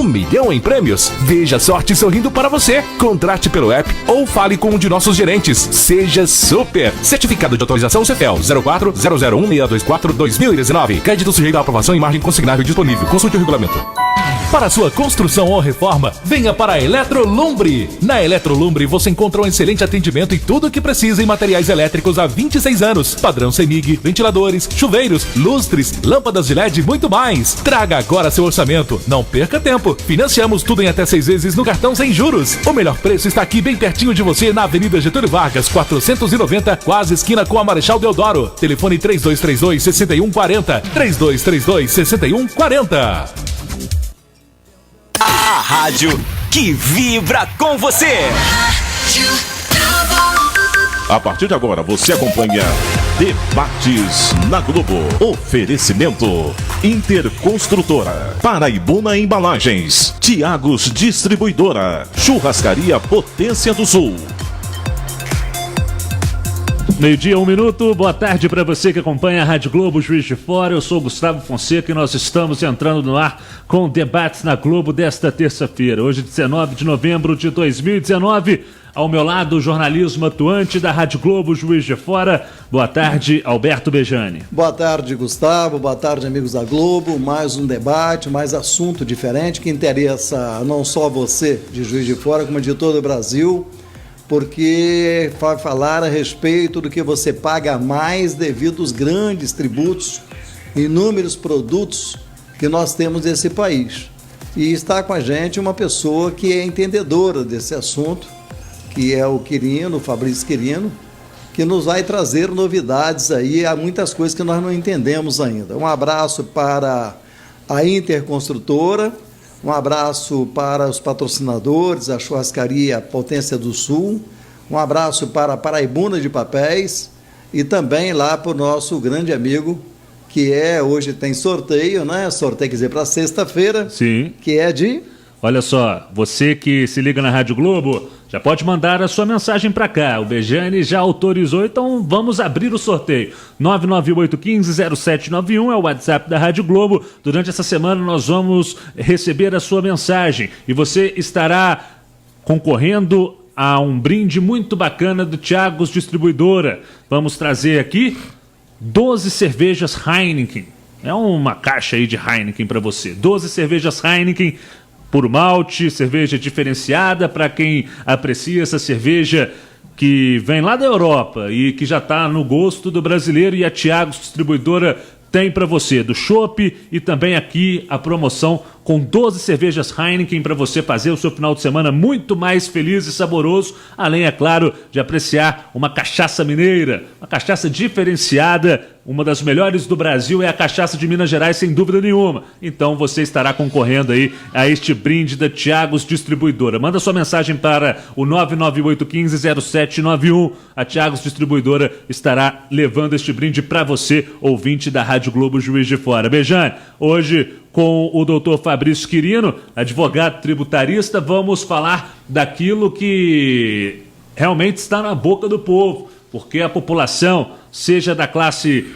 1 milhão em prêmios. Veja a sorte sorrindo para você. Contrate pelo app ou fale com um de nossos gerentes. Seja super. Certificado de autorização CEFEL 04001624-2019. Crédito sujeito à aprovação e margem consignável disponível. Consulte o regulamento. Para sua construção ou reforma, venha para a Eletrolumbre. Na Eletrolumbre você encontra um excelente atendimento e tudo o que precisa em materiais elétricos há 26 anos. Padrão CEMIG, ventiladores, chuveiros, lustres, lâmpadas de LED e muito mais. Traga agora seu orçamento. Não perca tempo. Financiamos tudo em até 6 vezes no cartão sem juros. O melhor preço está aqui bem pertinho de você na Avenida Getúlio Vargas, 490, quase esquina com a Marechal Deodoro. Telefone 3232-6140. 3232-6140. A rádio que vibra com você. A partir de agora você acompanha Debates na Globo. Oferecimento Interconstrutora, Paraibuna Embalagens, Tiagos Distribuidora, Churrascaria Potência do Sul. 12:01, 1 minuto. Boa tarde para você que acompanha a Rádio Globo Juiz de Fora. Eu sou Gustavo Fonseca e nós estamos entrando no ar com Debates na Globo desta terça-feira, hoje 19 de novembro de 2019. Ao meu lado, o jornalismo atuante da Rádio Globo Juiz de Fora. Boa tarde, Alberto Bejani. Boa tarde, Gustavo. Boa tarde, amigos da Globo. Mais um debate, mais assunto diferente que interessa não só você de Juiz de Fora, como de todo o Brasil, porque vai falar a respeito do que você paga mais devido aos grandes tributos, inúmeros produtos que nós temos nesse país. E está com a gente uma pessoa que é entendedora desse assunto, que é o Quirino, o Fabrício Quirino, que nos vai trazer novidades aí, há muitas coisas que nós não entendemos ainda. Um abraço para a Interconstrutora, um abraço para os patrocinadores, a Churrascaria Potência do Sul, um abraço para a Paraibuna de Papéis e também lá para o nosso grande amigo, que hoje tem sorteio, né? Sorteio, quer dizer, para sexta-feira. Sim. Que é de... Olha só, você que se liga na Rádio Globo, já pode mandar a sua mensagem para cá. O Bejani já autorizou, então vamos abrir o sorteio. 998150791 é o WhatsApp da Rádio Globo. Durante essa semana nós vamos receber a sua mensagem e você estará concorrendo a um brinde muito bacana do Tiagos Distribuidora. Vamos trazer aqui 12 cervejas Heineken. É uma caixa aí de Heineken para você. 12 cervejas Heineken por malte, cerveja diferenciada para quem aprecia essa cerveja que vem lá da Europa e que já está no gosto do brasileiro, e a Tiagos Distribuidora tem para você, do chopp, e também aqui a promoção com 12 cervejas Heineken para você fazer o seu final de semana muito mais feliz e saboroso, além, é claro, de apreciar uma cachaça mineira, uma cachaça diferenciada. Uma das melhores do Brasil é a cachaça de Minas Gerais, sem dúvida nenhuma. Então você estará concorrendo aí a este brinde da Tiagos Distribuidora. Manda sua mensagem para o 998150791. A Tiagos Distribuidora estará levando este brinde para você, ouvinte da Rádio Globo Juiz de Fora. Bejane, hoje com o doutor Fabrício Quirino, advogado tributarista, vamos falar daquilo que realmente está na boca do povo, porque a população, seja da classe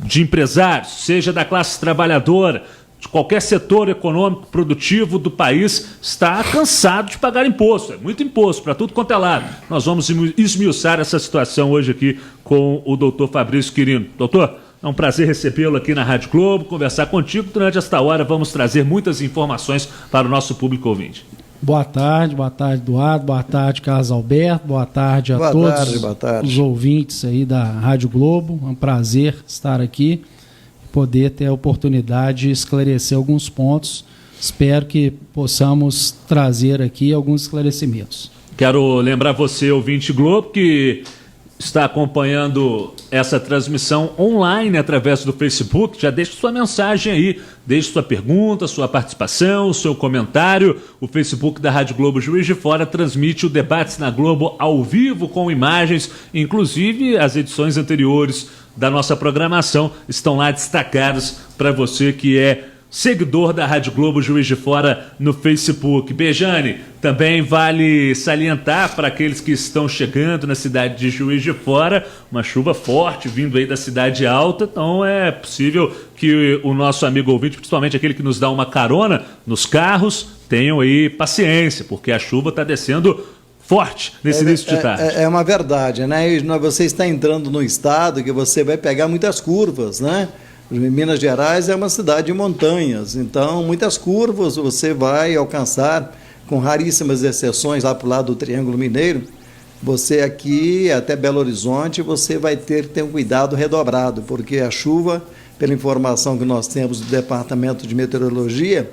de empresários, seja da classe trabalhadora, de qualquer setor econômico produtivo do país, está cansado de pagar imposto. É muito imposto para tudo quanto é lado. Nós vamos esmiuçar essa situação hoje aqui com o doutor Fabrício Quirino. Doutor, é um prazer recebê-lo aqui na Rádio Globo, conversar contigo. Durante esta hora vamos trazer muitas informações para o nosso público ouvinte. Boa tarde, Eduardo, boa tarde, Carlos Alberto, boa tarde a todos os ouvintes aí da Rádio Globo. É um prazer estar aqui, poder ter a oportunidade de esclarecer alguns pontos. Espero que possamos trazer aqui alguns esclarecimentos. Quero lembrar você, ouvinte Globo, que está acompanhando essa transmissão online através do Facebook. Já deixe sua mensagem aí, deixe sua pergunta, sua participação, seu comentário. O Facebook da Rádio Globo Juiz de Fora transmite o Debates na Globo ao vivo com imagens, inclusive as edições anteriores da nossa programação estão lá destacadas para você que é seguidor da Rádio Globo Juiz de Fora no Facebook. Bejane, também vale salientar para aqueles que estão chegando na cidade de Juiz de Fora, uma chuva forte vindo aí da cidade alta, então é possível que o nosso amigo ouvinte, principalmente aquele que nos dá uma carona nos carros, tenham aí paciência, porque a chuva está descendo forte nesse início de tarde. É uma verdade, né? E você está entrando no estado que você vai pegar muitas curvas, né? Minas Gerais é uma cidade de montanhas, então muitas curvas você vai alcançar, com raríssimas exceções lá para o lado do Triângulo Mineiro. Você aqui até Belo Horizonte, você vai ter que ter um cuidado redobrado, porque a chuva, pela informação que nós temos do Departamento de Meteorologia,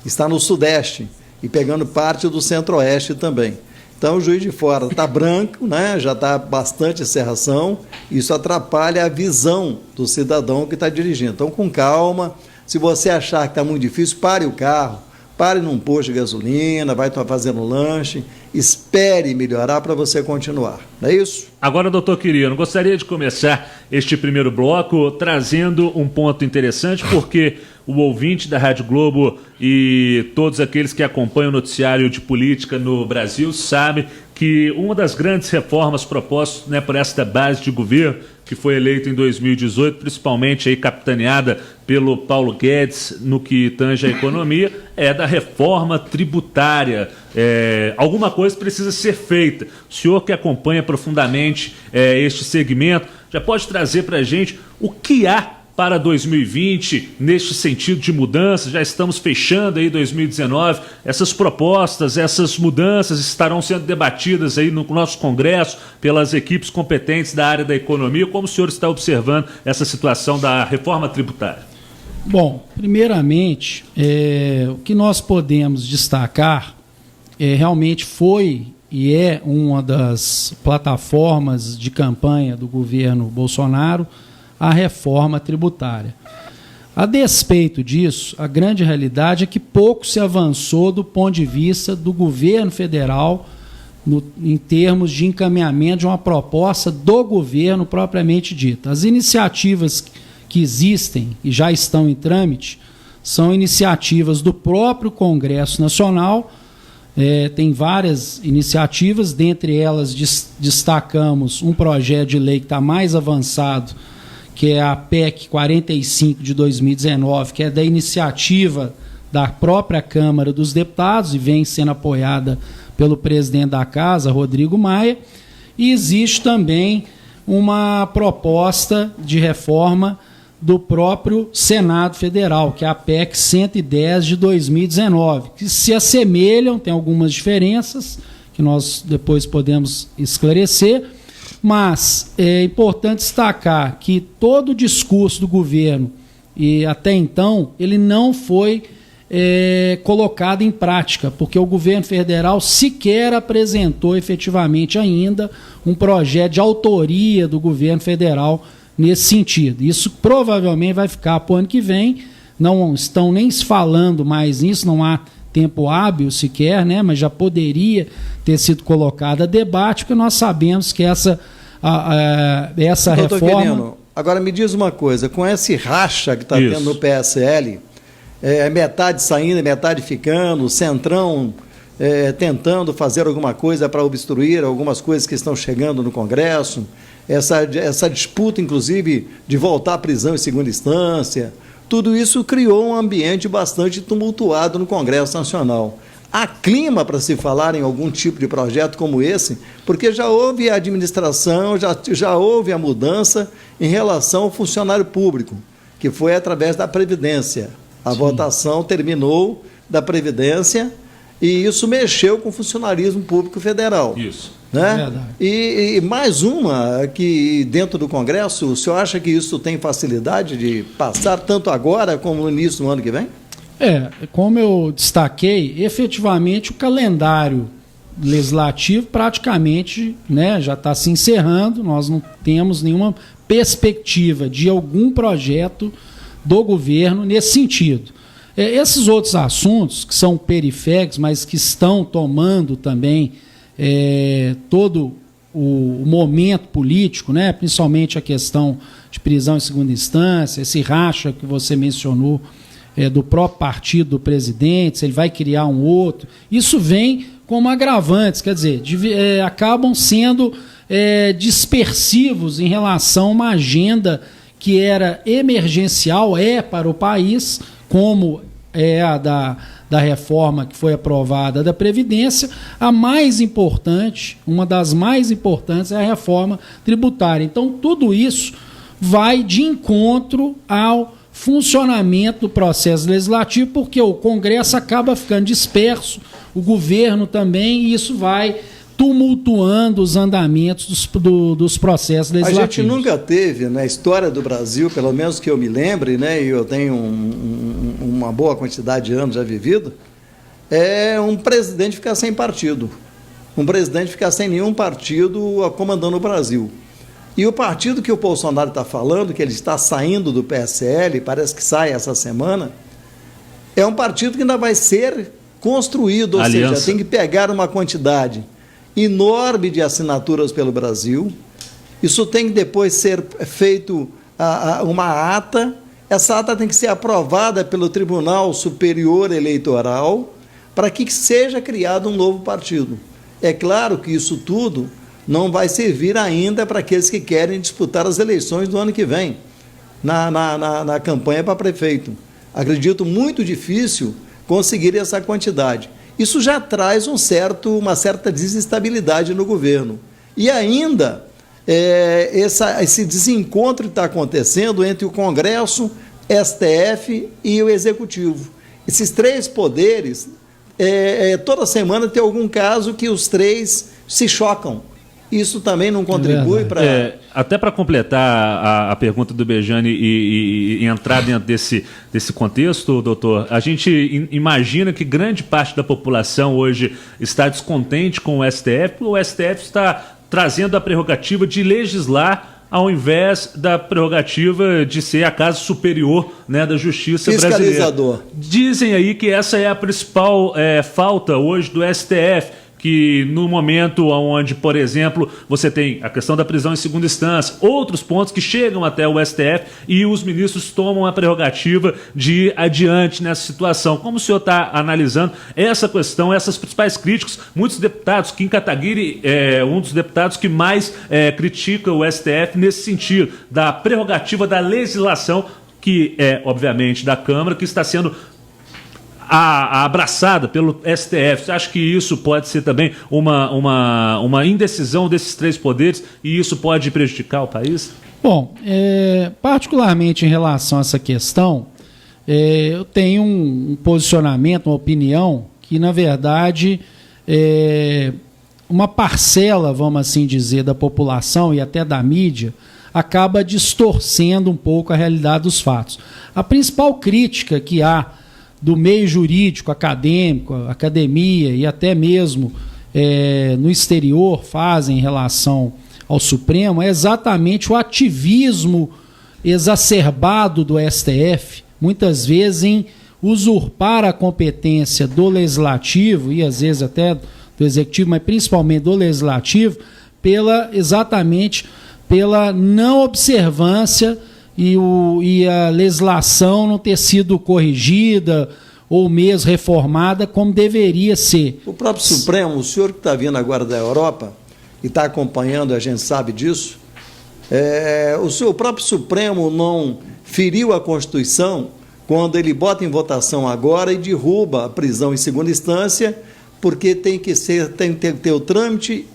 está no sudeste e pegando parte do centro-oeste também. Então, o Juiz de Fora está branco, né? Já está bastante cerração, isso atrapalha a visão do cidadão que está dirigindo. Então, com calma, se você achar que está muito difícil, pare o carro, pare num posto de gasolina, vai estar fazendo lanche, espere melhorar para você continuar, não é isso? Agora, doutor Quirino, gostaria de começar este primeiro bloco trazendo um ponto interessante, porque o ouvinte da Rádio Globo e todos aqueles que acompanham o noticiário de política no Brasil sabem que uma das grandes reformas propostas, né, por esta base de governo, que foi eleita em 2018, principalmente aí capitaneada pelo Paulo Guedes no que tange a economia, é da reforma tributária. Alguma coisa precisa ser feita. O senhor que acompanha profundamente este segmento, já pode trazer para a gente o que há para 2020, neste sentido de mudança? Já estamos fechando aí 2019, essas propostas, essas mudanças estarão sendo debatidas aí no nosso Congresso pelas equipes competentes da área da economia. Como o senhor está observando essa situação da reforma tributária? Bom, primeiramente, o que nós podemos destacar realmente foi e é uma das plataformas de campanha do governo Bolsonaro, a reforma tributária. A despeito disso, a grande realidade é que pouco se avançou do ponto de vista do governo federal em termos de encaminhamento de uma proposta do governo propriamente dita. As iniciativas que existem e já estão em trâmite são iniciativas do próprio Congresso Nacional. Tem várias iniciativas, dentre elas destacamos um projeto de lei que está mais avançado, que é a PEC 45 de 2019, que é da iniciativa da própria Câmara dos Deputados e vem sendo apoiada pelo presidente da Casa, Rodrigo Maia. E existe também uma proposta de reforma do próprio Senado Federal, que é a PEC 110 de 2019, que se assemelham, tem algumas diferenças que nós depois podemos esclarecer, mas é importante destacar que todo o discurso do governo, e até então, ele não foi colocado em prática, porque o governo federal sequer apresentou efetivamente ainda um projeto de autoria do governo federal nesse sentido. Isso provavelmente vai ficar para o ano que vem, não estão nem se falando mais nisso, não há tempo hábil sequer, né, mas já poderia ter sido colocada a debate, porque nós sabemos que essa reforma... Quirino, agora me diz uma coisa, com esse racha que está tendo no PSL, metade saindo e metade ficando, o Centrão tentando fazer alguma coisa para obstruir algumas coisas que estão chegando no Congresso, essa disputa, inclusive, de voltar à prisão em segunda instância, tudo isso criou um ambiente bastante tumultuado no Congresso Nacional. Há clima para se falar em algum tipo de projeto como esse, porque já houve a administração, já houve a mudança em relação ao funcionário público, que foi através da Previdência. A votação terminou da Previdência e isso mexeu com o funcionarismo público federal. Isso. Né? E mais uma, que dentro do Congresso, o senhor acha que isso tem facilidade de passar tanto agora como no início do ano que vem? Como eu destaquei, efetivamente o calendário legislativo praticamente, né, já está se encerrando, nós não temos nenhuma perspectiva de algum projeto do governo nesse sentido. Esses outros assuntos, que são periféricos, mas que estão tomando também todo o momento político, né, principalmente a questão de prisão em segunda instância, esse racha que você mencionou do próprio partido do presidente, se ele vai criar um outro. Isso vem como agravantes, quer dizer, acabam sendo dispersivos em relação a uma agenda que era emergencial, para o país, como a da reforma que foi aprovada da Previdência. A mais importante, uma das mais importantes, é a reforma tributária. Então, tudo isso vai de encontro ao funcionamento do processo legislativo, porque o Congresso acaba ficando disperso, o governo também, e isso vai tumultuando os andamentos dos processos legislativos. A gente nunca teve, na história do Brasil, pelo menos que eu me lembre, né, e eu tenho uma boa quantidade de anos já vivido, um presidente ficar sem partido. Um presidente ficar sem nenhum partido comandando o Brasil. E o partido que o Bolsonaro está falando, que ele está saindo do PSL, parece que sai essa semana, é um partido que ainda vai ser construído, ou seja, tem que pegar uma quantidade enorme de assinaturas pelo Brasil. Isso tem que depois ser feito uma ata. Essa ata tem que ser aprovada pelo Tribunal Superior Eleitoral para que seja criado um novo partido. É claro que isso tudo não vai servir ainda para aqueles que querem disputar as eleições do ano que vem, na campanha para prefeito. Acredito muito difícil conseguir essa quantidade. Isso já traz uma certa desestabilidade no governo. E ainda, esse desencontro que está acontecendo entre o Congresso, STF e o Executivo. Esses três poderes, toda semana tem algum caso que os três se chocam. Isso também não contribui para... Até para completar a pergunta do Bejane e entrar dentro desse contexto, doutor, a gente imagina que grande parte da população hoje está descontente com o STF, porque o STF está trazendo a prerrogativa de legislar ao invés da prerrogativa de ser a casa superior, né, da justiça brasileira. Dizem aí que essa é a principal falta hoje do STF, que no momento onde, por exemplo, você tem a questão da prisão em segunda instância, outros pontos que chegam até o STF e os ministros tomam a prerrogativa de ir adiante nessa situação. Como o senhor está analisando essa questão, essas principais críticas? Muitos deputados, Kim Kataguiri é um dos deputados que mais critica o STF nesse sentido, da prerrogativa da legislação, que é, obviamente, da Câmara, que está sendo abraçada pelo STF. Você acha que isso pode ser também uma indecisão desses três poderes e isso pode prejudicar o país? Bom, particularmente em relação a essa questão, eu tenho um posicionamento, uma opinião que, na verdade, uma parcela, vamos assim dizer, da população e até da mídia acaba distorcendo um pouco a realidade dos fatos. A principal crítica que há do meio jurídico, acadêmico, academia e até mesmo no exterior fazem em relação ao Supremo é exatamente o ativismo exacerbado do STF, muitas vezes em usurpar a competência do Legislativo e às vezes até do Executivo, mas principalmente do Legislativo, exatamente pela não observância e a legislação não ter sido corrigida ou mesmo reformada como deveria ser. O próprio Supremo, o senhor que está vindo agora da Europa e está acompanhando, a gente sabe disso, o próprio Supremo não feriu a Constituição quando ele bota em votação agora e derruba a prisão em segunda instância, porque tem que ter o trâmite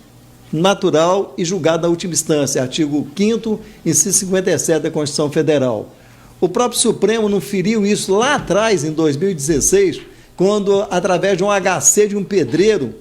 natural e julgado na última instância, artigo 5º, inciso 57 da Constituição Federal. O próprio Supremo não feriu isso lá atrás, em 2016, quando, através de um HC de um pedreiro,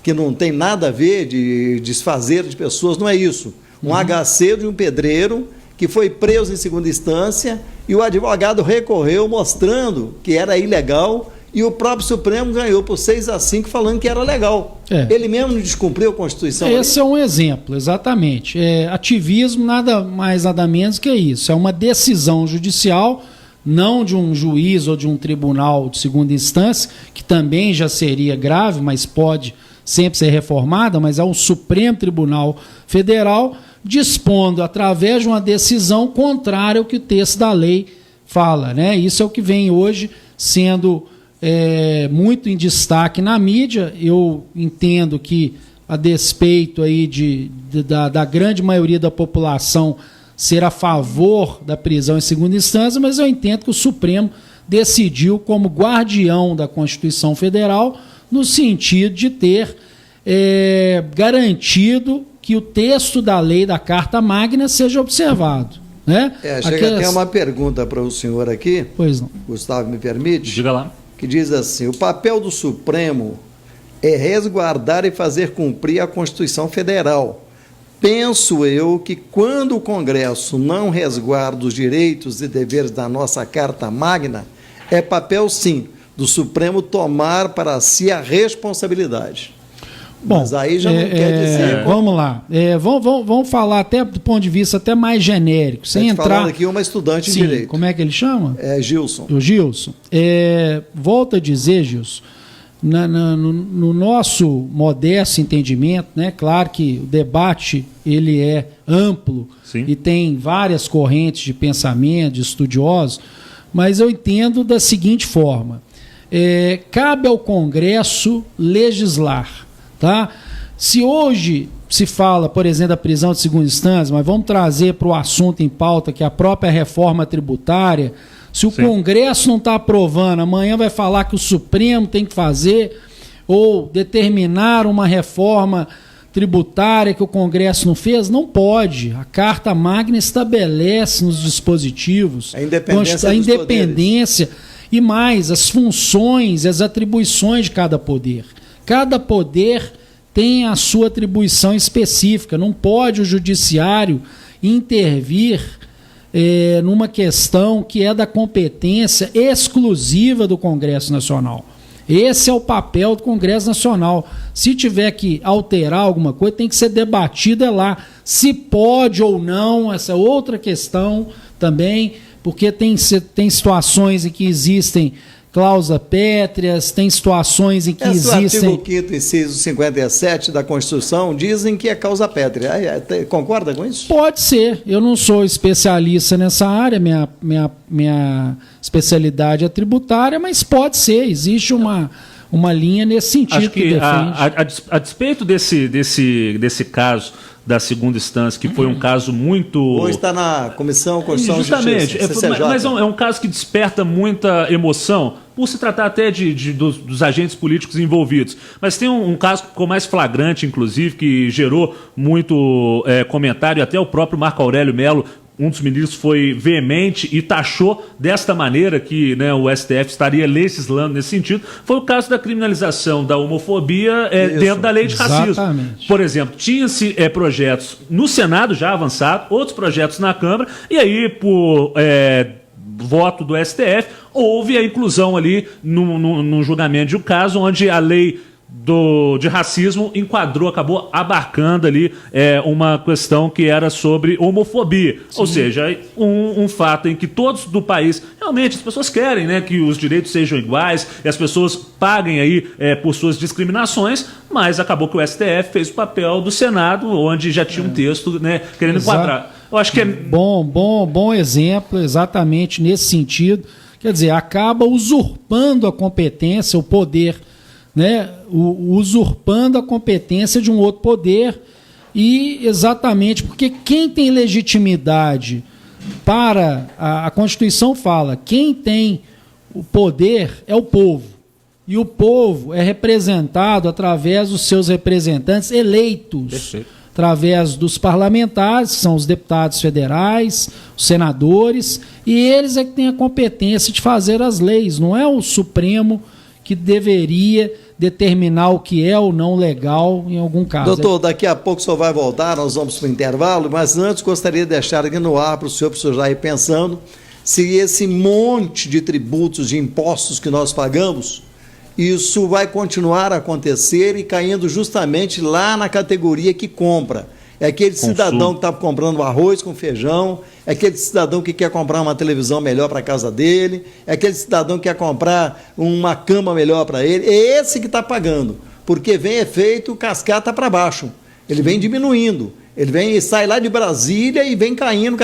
que não tem nada a ver de desfazer de pessoas, não é isso. Um HC de um pedreiro que foi preso em segunda instância e o advogado recorreu mostrando que era ilegal e o próprio Supremo ganhou por 6-5 falando que era legal. Ele mesmo não descumpriu a Constituição. Esse é um exemplo, exatamente. Ativismo, nada mais, nada menos que isso. É uma decisão judicial, não de um juiz ou de um tribunal de segunda instância, que também já seria grave, mas pode sempre ser reformada, mas é o Supremo Tribunal Federal dispondo, através de uma decisão contrária ao que o texto da lei fala, né? Isso é o que vem hoje sendo muito em destaque na mídia. Eu entendo que, a despeito aí da grande maioria da população ser a favor da prisão em segunda instância, mas eu entendo que o Supremo decidiu como guardião da Constituição Federal no sentido de ter garantido que o texto da lei da Carta Magna seja observado. Né? Chega até uma pergunta para o senhor aqui. Pois não. Gustavo, me permite? Diga lá. Que diz assim: o papel do Supremo é resguardar e fazer cumprir a Constituição Federal. Penso eu que quando o Congresso não resguarda os direitos e deveres da nossa Carta Magna, é papel, sim, do Supremo tomar para si a responsabilidade. Bom, mas aí já não quer dizer... Vamos lá. Vamos falar até do ponto de vista até mais genérico. Sem entrar... falando aqui uma estudante de direito. Como é que ele chama? Gilson. O Gilson. Volto a dizer, Gilson, no nosso modesto entendimento, né, claro que o debate ele é amplo. Sim. E tem várias correntes de pensamento, de estudiosos, mas eu entendo da seguinte forma: cabe ao Congresso legislar. Tá? Se hoje se fala, por exemplo, da prisão de segunda instância, mas vamos trazer para o assunto em pauta, que é a própria reforma tributária. Se o Congresso não está aprovando, amanhã vai falar que o Supremo tem que fazer, ou determinar uma reforma tributária que o Congresso não fez, não pode. A Carta Magna estabelece nos dispositivos a independência e mais, as funções, as atribuições de cada poder. Cada poder tem a sua atribuição específica. Não pode o judiciário intervir numa questão que é da competência exclusiva do Congresso Nacional. Esse é o papel do Congresso Nacional. Se tiver que alterar alguma coisa, tem que ser debatido lá. Se pode ou não, essa é outra questão também, porque tem situações em que existem cláusulas pétreas, tem situações em que existem... O artigo 5º, inciso 57 da Constituição dizem que é causa pétrea. Concorda com isso? Pode ser. Eu não sou especialista nessa área, minha especialidade é tributária, mas pode ser. Existe uma linha nesse sentido. Acho que a despeito desse caso da segunda instância, que foi um caso muito... Hoje está na Comissão Constituição Justamente, e Justiça, mas é um caso que desperta muita emoção, por se tratar até dos agentes políticos envolvidos. Mas tem um caso que ficou mais flagrante, inclusive, que gerou muito comentário, até o próprio Marco Aurélio Mello, um dos ministros, foi veemente e taxou desta maneira que, né, o STF estaria legislando nesse sentido. Foi o caso da criminalização da homofobia dentro da lei de racismo. Exatamente. Por exemplo, tinha-se projetos no Senado já avançado, outros projetos na Câmara, e aí, por voto do STF, houve a inclusão ali no julgamento de um caso onde a lei de racismo acabou abarcando ali uma questão que era sobre homofobia. Sim. Ou seja, um fato em que todos do país, realmente as pessoas querem, né, que os direitos sejam iguais e as pessoas paguem aí por suas discriminações, mas acabou que o STF fez o papel do Senado, onde já tinha um texto, né, querendo enquadrar. Eu acho que Bom exemplo, exatamente nesse sentido. Quer dizer, acaba usurpando a competência, o poder, né, usurpando a competência de um outro poder, e exatamente porque quem tem legitimidade para a Constituição fala, quem tem o poder é o povo, e o povo é representado através dos seus representantes eleitos. Perfeito. Através dos parlamentares, que são os deputados federais, os senadores, e eles é que têm a competência de fazer as leis, não é o Supremo que deveria determinar o que é ou não legal em algum caso. Doutor, daqui a pouco o senhor vai voltar, nós vamos para o intervalo, mas antes gostaria de deixar aqui no ar para o senhor já ir pensando se esse monte de tributos, de impostos que nós pagamos, isso vai continuar a acontecer e caindo justamente lá na categoria que compra. É aquele cidadão que está comprando arroz com feijão, é aquele cidadão que quer comprar uma televisão melhor para a casa dele, é aquele cidadão que quer comprar uma cama melhor para ele. É esse que está pagando, porque vem efeito cascata para baixo. Ele vem diminuindo. Ele vem e sai lá de Brasília e vem caindo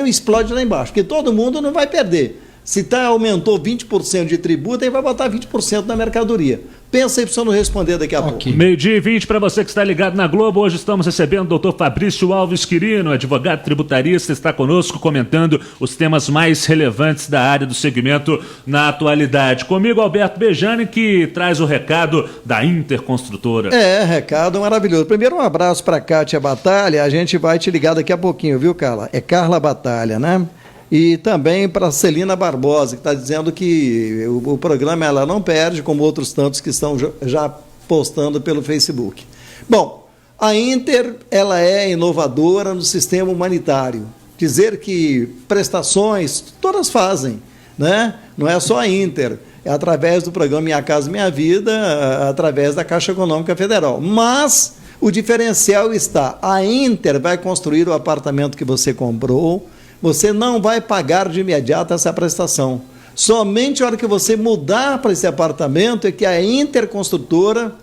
e explode lá embaixo, porque todo mundo não vai perder. Se aumentou 20% de tributo, aí vai botar 20% na mercadoria. Pensa aí para você não responder daqui a pouco. 12:20 para você que está ligado na Globo. Hoje estamos recebendo o Dr. Fabrício Alves Quirino, advogado tributarista, está conosco comentando os temas mais relevantes da área do segmento na atualidade. Comigo, Alberto Bejani, que traz o recado da Interconstrutora. Recado maravilhoso. Primeiro, um abraço para a Kátia Batalha. A gente vai te ligar daqui a pouquinho, viu, Carla? É Carla Batalha, né? E também para Celina Barbosa, que está dizendo que o programa ela não perde, como outros tantos que estão já postando pelo Facebook. Bom, a Inter ela é inovadora no sistema humanitário. Dizer que prestações todas fazem, né? Não é só a Inter, é através do programa Minha Casa Minha Vida, através da Caixa Econômica Federal. Mas o diferencial está, a Inter vai construir o apartamento que você comprou. Você não vai pagar de imediato essa prestação. Somente a hora que você mudar para esse apartamento é que a Interconstrutora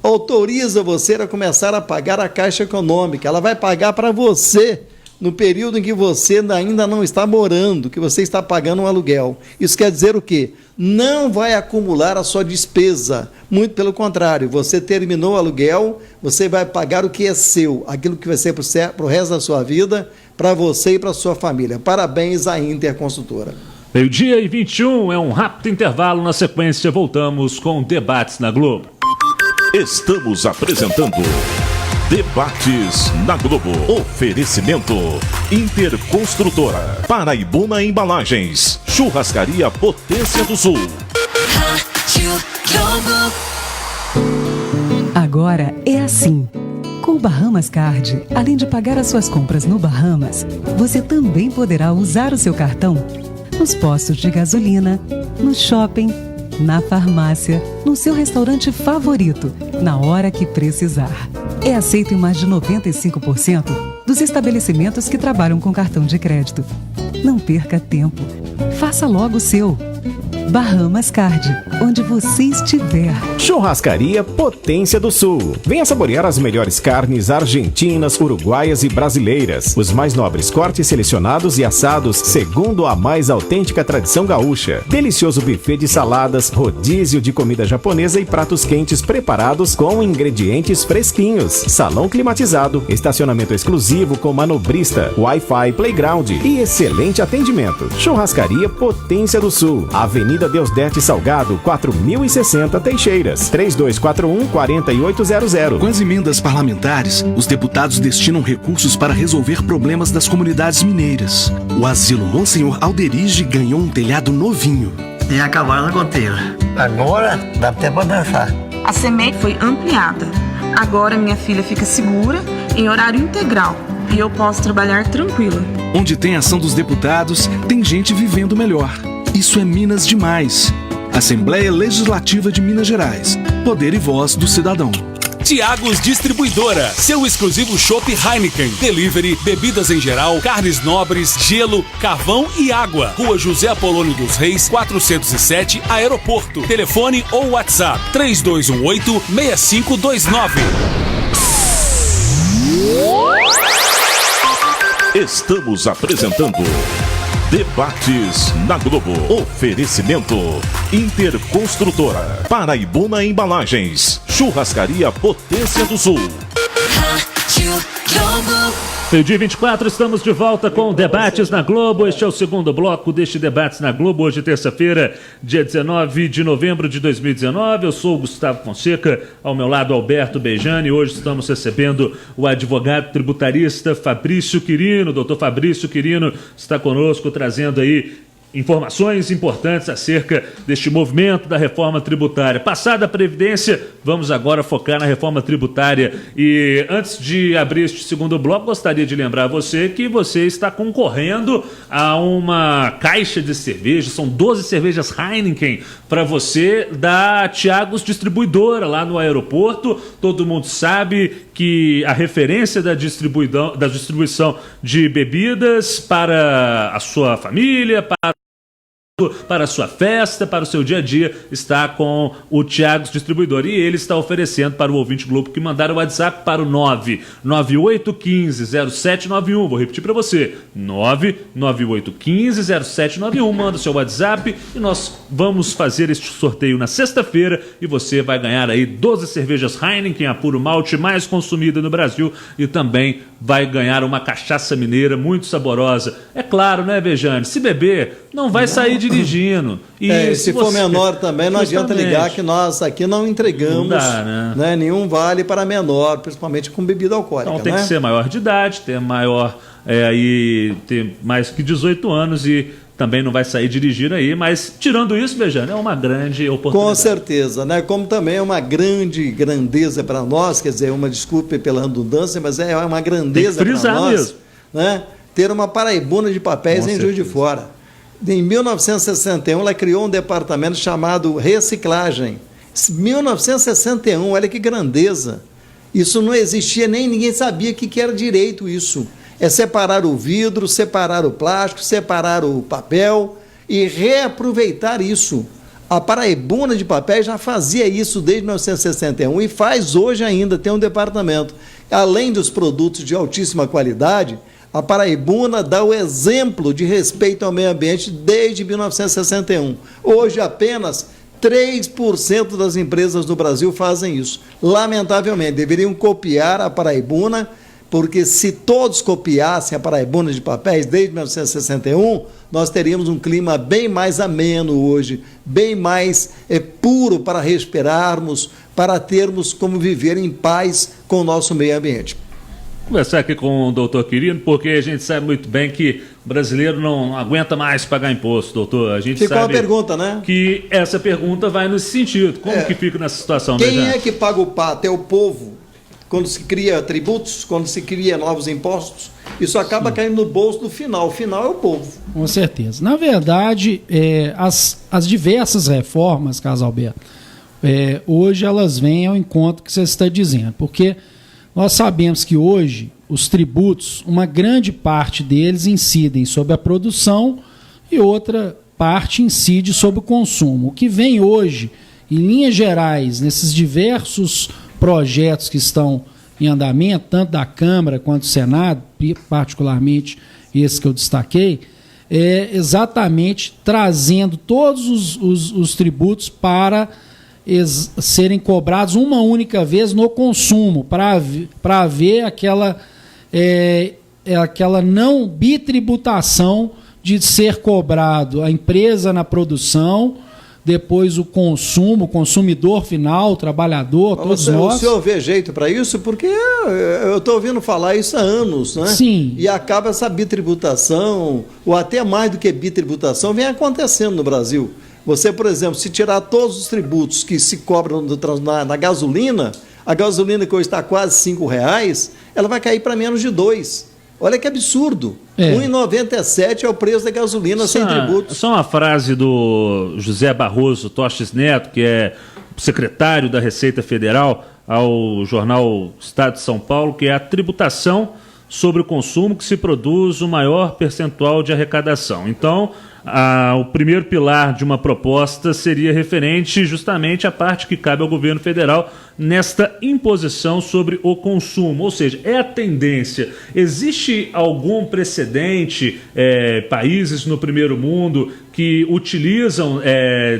autoriza você a começar a pagar a Caixa Econômica. Ela vai pagar para você no período em que você ainda não está morando, que você está pagando um aluguel. Isso quer dizer o quê? Não vai acumular a sua despesa. Muito pelo contrário, você terminou o aluguel, você vai pagar o que é seu, aquilo que vai ser para o resto da sua vida, para você e para a sua família. Parabéns à Interconstrutora. 12:21 é um rápido intervalo. Na sequência, voltamos com Debates na Globo. Estamos apresentando Debates na Globo. Oferecimento Interconstrutora, Paraibuna Embalagens, Churrascaria Potência do Sul. Agora é assim. Com o Bahamas Card, além de pagar as suas compras no Bahamas, você também poderá usar o seu cartão nos postos de gasolina, no shopping, na farmácia, no seu restaurante favorito, na hora que precisar. É aceito em mais de 95% dos estabelecimentos que trabalham com cartão de crédito. Não perca tempo. Faça logo o seu. Bahamas Card, onde você estiver. Churrascaria Potência do Sul. Venha saborear as melhores carnes argentinas, uruguaias e brasileiras. Os mais nobres cortes selecionados e assados segundo a mais autêntica tradição gaúcha. Delicioso buffet de saladas, rodízio de comida japonesa e pratos quentes preparados com ingredientes fresquinhos. Salão climatizado, estacionamento exclusivo com manobrista, Wi-Fi, playground e excelente atendimento. Churrascaria Potência do Sul. Avenida Deusdete Salgado, 4060 Teixeiras, 3241-4800. Com as emendas parlamentares, os deputados destinam recursos para resolver problemas das comunidades mineiras. O asilo Monsenhor Alderige ganhou um telhado novinho. E acabaram na goteira. Agora dá até para dançar. A semente foi ampliada. Agora minha filha fica segura em horário integral e eu posso trabalhar tranquila. Onde tem ação dos deputados, tem gente vivendo melhor. Isso é Minas Demais. Assembleia Legislativa de Minas Gerais. Poder e voz do cidadão. Tiagos Distribuidora, seu exclusivo chopp Heineken, delivery, bebidas em geral, carnes nobres, gelo, carvão e água. Rua José Apolônio dos Reis, 407, Aeroporto. Telefone ou WhatsApp 3218-6529. Estamos apresentando Debates na Globo. Oferecimento Interconstrutora, Paraibuna Embalagens, Churrascaria Potência do Sul. 12:24, estamos de volta com Debates na Globo. Este é o segundo bloco deste Debates na Globo. Hoje, terça-feira, dia 19 de novembro de 2019. Eu sou o Gustavo Fonseca, ao meu lado Alberto Bejani. Hoje estamos recebendo o advogado tributarista Fabrício Quirino. Doutor Fabrício Quirino está conosco trazendo aí informações importantes acerca deste movimento da reforma tributária. Passada a Previdência, vamos agora focar na reforma tributária. E antes de abrir este segundo bloco, gostaria de lembrar a você que você está concorrendo a uma caixa de cerveja. São 12 cervejas Heineken para você da Tiagos Distribuidora, lá no aeroporto. Todo mundo sabe que a referência da distribuição de bebidas para a sua família, para para a sua festa, para o seu dia a dia, está com o Thiagos Distribuidor. E ele está oferecendo para o ouvinte Globo que mandar o WhatsApp para o 998150791. Vou repetir para você, 998150791. Manda o seu WhatsApp e nós vamos fazer este sorteio na sexta-feira e você vai ganhar aí 12 cervejas Heineken, a puro malte mais consumida no Brasil, e também vai ganhar uma cachaça mineira muito saborosa. É claro, né, Vejane? Se beber, não vai sair dirigindo. E se for menor também, não adianta ligar que nós aqui não entregamos, não dá, né, nenhum vale para menor, principalmente com bebida alcoólica. Então tem que ser maior de idade, ter maior ter mais que 18 anos e também não vai sair dirigindo aí, mas tirando isso, Vejane, é uma grande oportunidade. Com certeza, né? Como também é uma grandeza para nós, quer dizer, uma desculpa pela redundância, mas é uma grandeza para nós, mesmo, né? Ter uma paraibuna de papéis em Juiz de Fora. Em 1961, ela criou um departamento chamado Reciclagem. 1961, olha que grandeza. Isso não existia, nem ninguém sabia o que era direito isso. É separar o vidro, separar o plástico, separar o papel e reaproveitar isso. A Paraibuna de Papéis já fazia isso desde 1961 e faz hoje ainda, tem um departamento. Além dos produtos de altíssima qualidade, a Paraibuna dá o exemplo de respeito ao meio ambiente desde 1961. Hoje, apenas 3% das empresas do Brasil fazem isso. Lamentavelmente, deveriam copiar a Paraibuna, porque se todos copiassem a Paraibuna de Papéis desde 1961, nós teríamos um clima bem mais ameno hoje, bem mais puro para respirarmos, para termos como viver em paz com o nosso meio ambiente. Conversar aqui com o doutor Quirino, porque a gente sabe muito bem que o brasileiro não aguenta mais pagar imposto, doutor. A gente Ficou sabe uma pergunta, né? Que essa pergunta vai nesse sentido. Como que fica nessa situação? Quem é que paga o pato? É o povo. Quando se cria tributos, quando se cria novos impostos, isso acaba caindo no bolso do final. O final é o povo. Com certeza. Na verdade, as diversas reformas, Carlos Alberto, hoje elas vêm ao encontro que você está dizendo, porque nós sabemos que hoje os tributos, uma grande parte deles incidem sobre a produção e outra parte incide sobre o consumo. O que vem hoje, em linhas gerais, nesses diversos projetos que estão em andamento, tanto da Câmara quanto do Senado, particularmente esse que eu destaquei, é exatamente trazendo todos os tributos para serem cobrados uma única vez no consumo, para haver aquela não bitributação de ser cobrado a empresa na produção, depois o consumo, o consumidor final, o trabalhador, todos nós. O senhor vê jeito para isso? Porque eu estou ouvindo falar isso há anos, né? Sim. E acaba essa bitributação, ou até mais do que bitributação, vem acontecendo no Brasil. Você, por exemplo, se tirar todos os tributos que se cobram na gasolina, a gasolina que hoje está quase R$5, ela vai cair para menos de R$2. Olha que absurdo. R$1,97 é o preço da gasolina sem tributos. Só uma frase do José Barroso Tostes Neto, que é secretário da Receita Federal, ao jornal Estado de São Paulo, que é a tributação sobre o consumo que se produz o maior percentual de arrecadação. Então, o primeiro pilar de uma proposta seria referente justamente à parte que cabe ao governo federal nesta imposição sobre o consumo, ou seja, é a tendência. Existe algum precedente, países no primeiro mundo que utilizam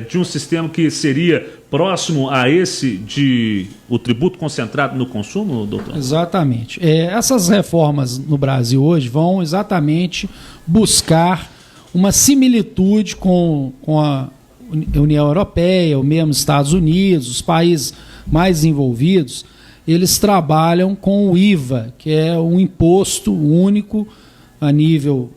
de um sistema que seria próximo a esse de o tributo concentrado no consumo, doutor? Exatamente. Essas reformas no Brasil hoje vão exatamente buscar uma similitude com a União Europeia, ou mesmo Estados Unidos, os países mais envolvidos, eles trabalham com o IVA, que é um imposto único a nível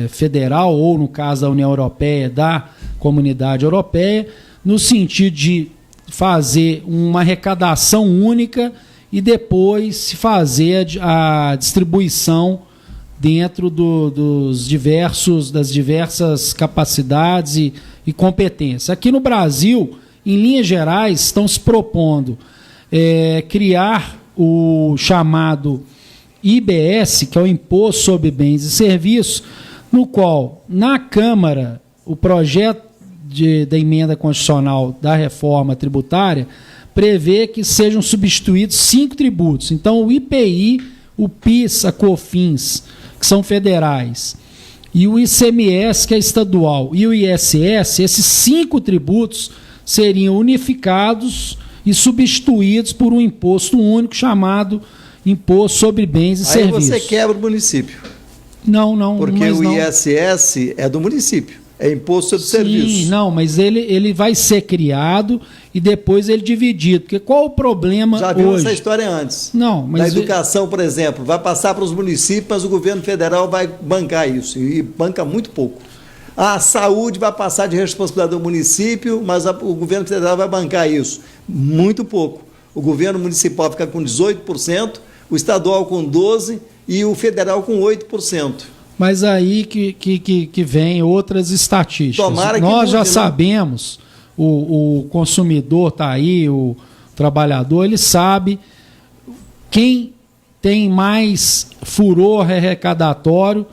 federal, ou no caso da União Europeia, da Comunidade Europeia, no sentido de fazer uma arrecadação única e depois se fazer a distribuição dentro das diversas capacidades e competências. Aqui no Brasil, em linhas gerais, estão se propondo criar o chamado IBS, que é o Imposto sobre Bens e Serviços, no qual, na Câmara o projeto da emenda constitucional da reforma tributária prevê que sejam substituídos 5 tributos. Então, o IPI, o PIS, a COFINS, que são federais, e o ICMS, que é estadual, e o ISS, esses 5 tributos seriam unificados e substituídos por um imposto único chamado Imposto sobre Bens e Serviços. Aí você quebra o município. Não. Porque o ISS é do município. É imposto sobre serviços. Não, mas ele vai ser criado e depois ele dividido. Porque qual o problema hoje? Já viu essa história antes. Não, mas... Na educação, por exemplo, vai passar para os municípios, mas o governo federal vai bancar isso. E banca muito pouco. A saúde vai passar de responsabilidade do município, mas o governo federal vai bancar isso. Muito pouco. O governo municipal fica com 18%, o estadual com 12% e o federal com 8%. Mas aí que vem outras estatísticas. Tomara que nós já mude, sabemos, o consumidor está aí, o trabalhador, ele sabe quem tem mais furor arrecadatório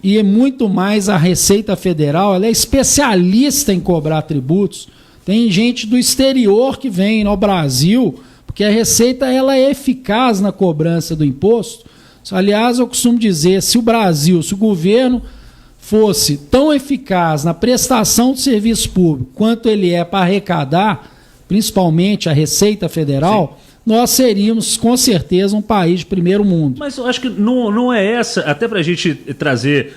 e é muito mais a Receita Federal. Ela é especialista em cobrar tributos. Tem gente do exterior que vem no Brasil, porque a Receita ela é eficaz na cobrança do imposto. Aliás, eu costumo dizer, se o governo fosse tão eficaz na prestação de serviço público quanto ele é para arrecadar, principalmente a Receita Federal, sim, nós seríamos, com certeza, um país de primeiro mundo. Mas eu acho que não é essa, até para a gente trazer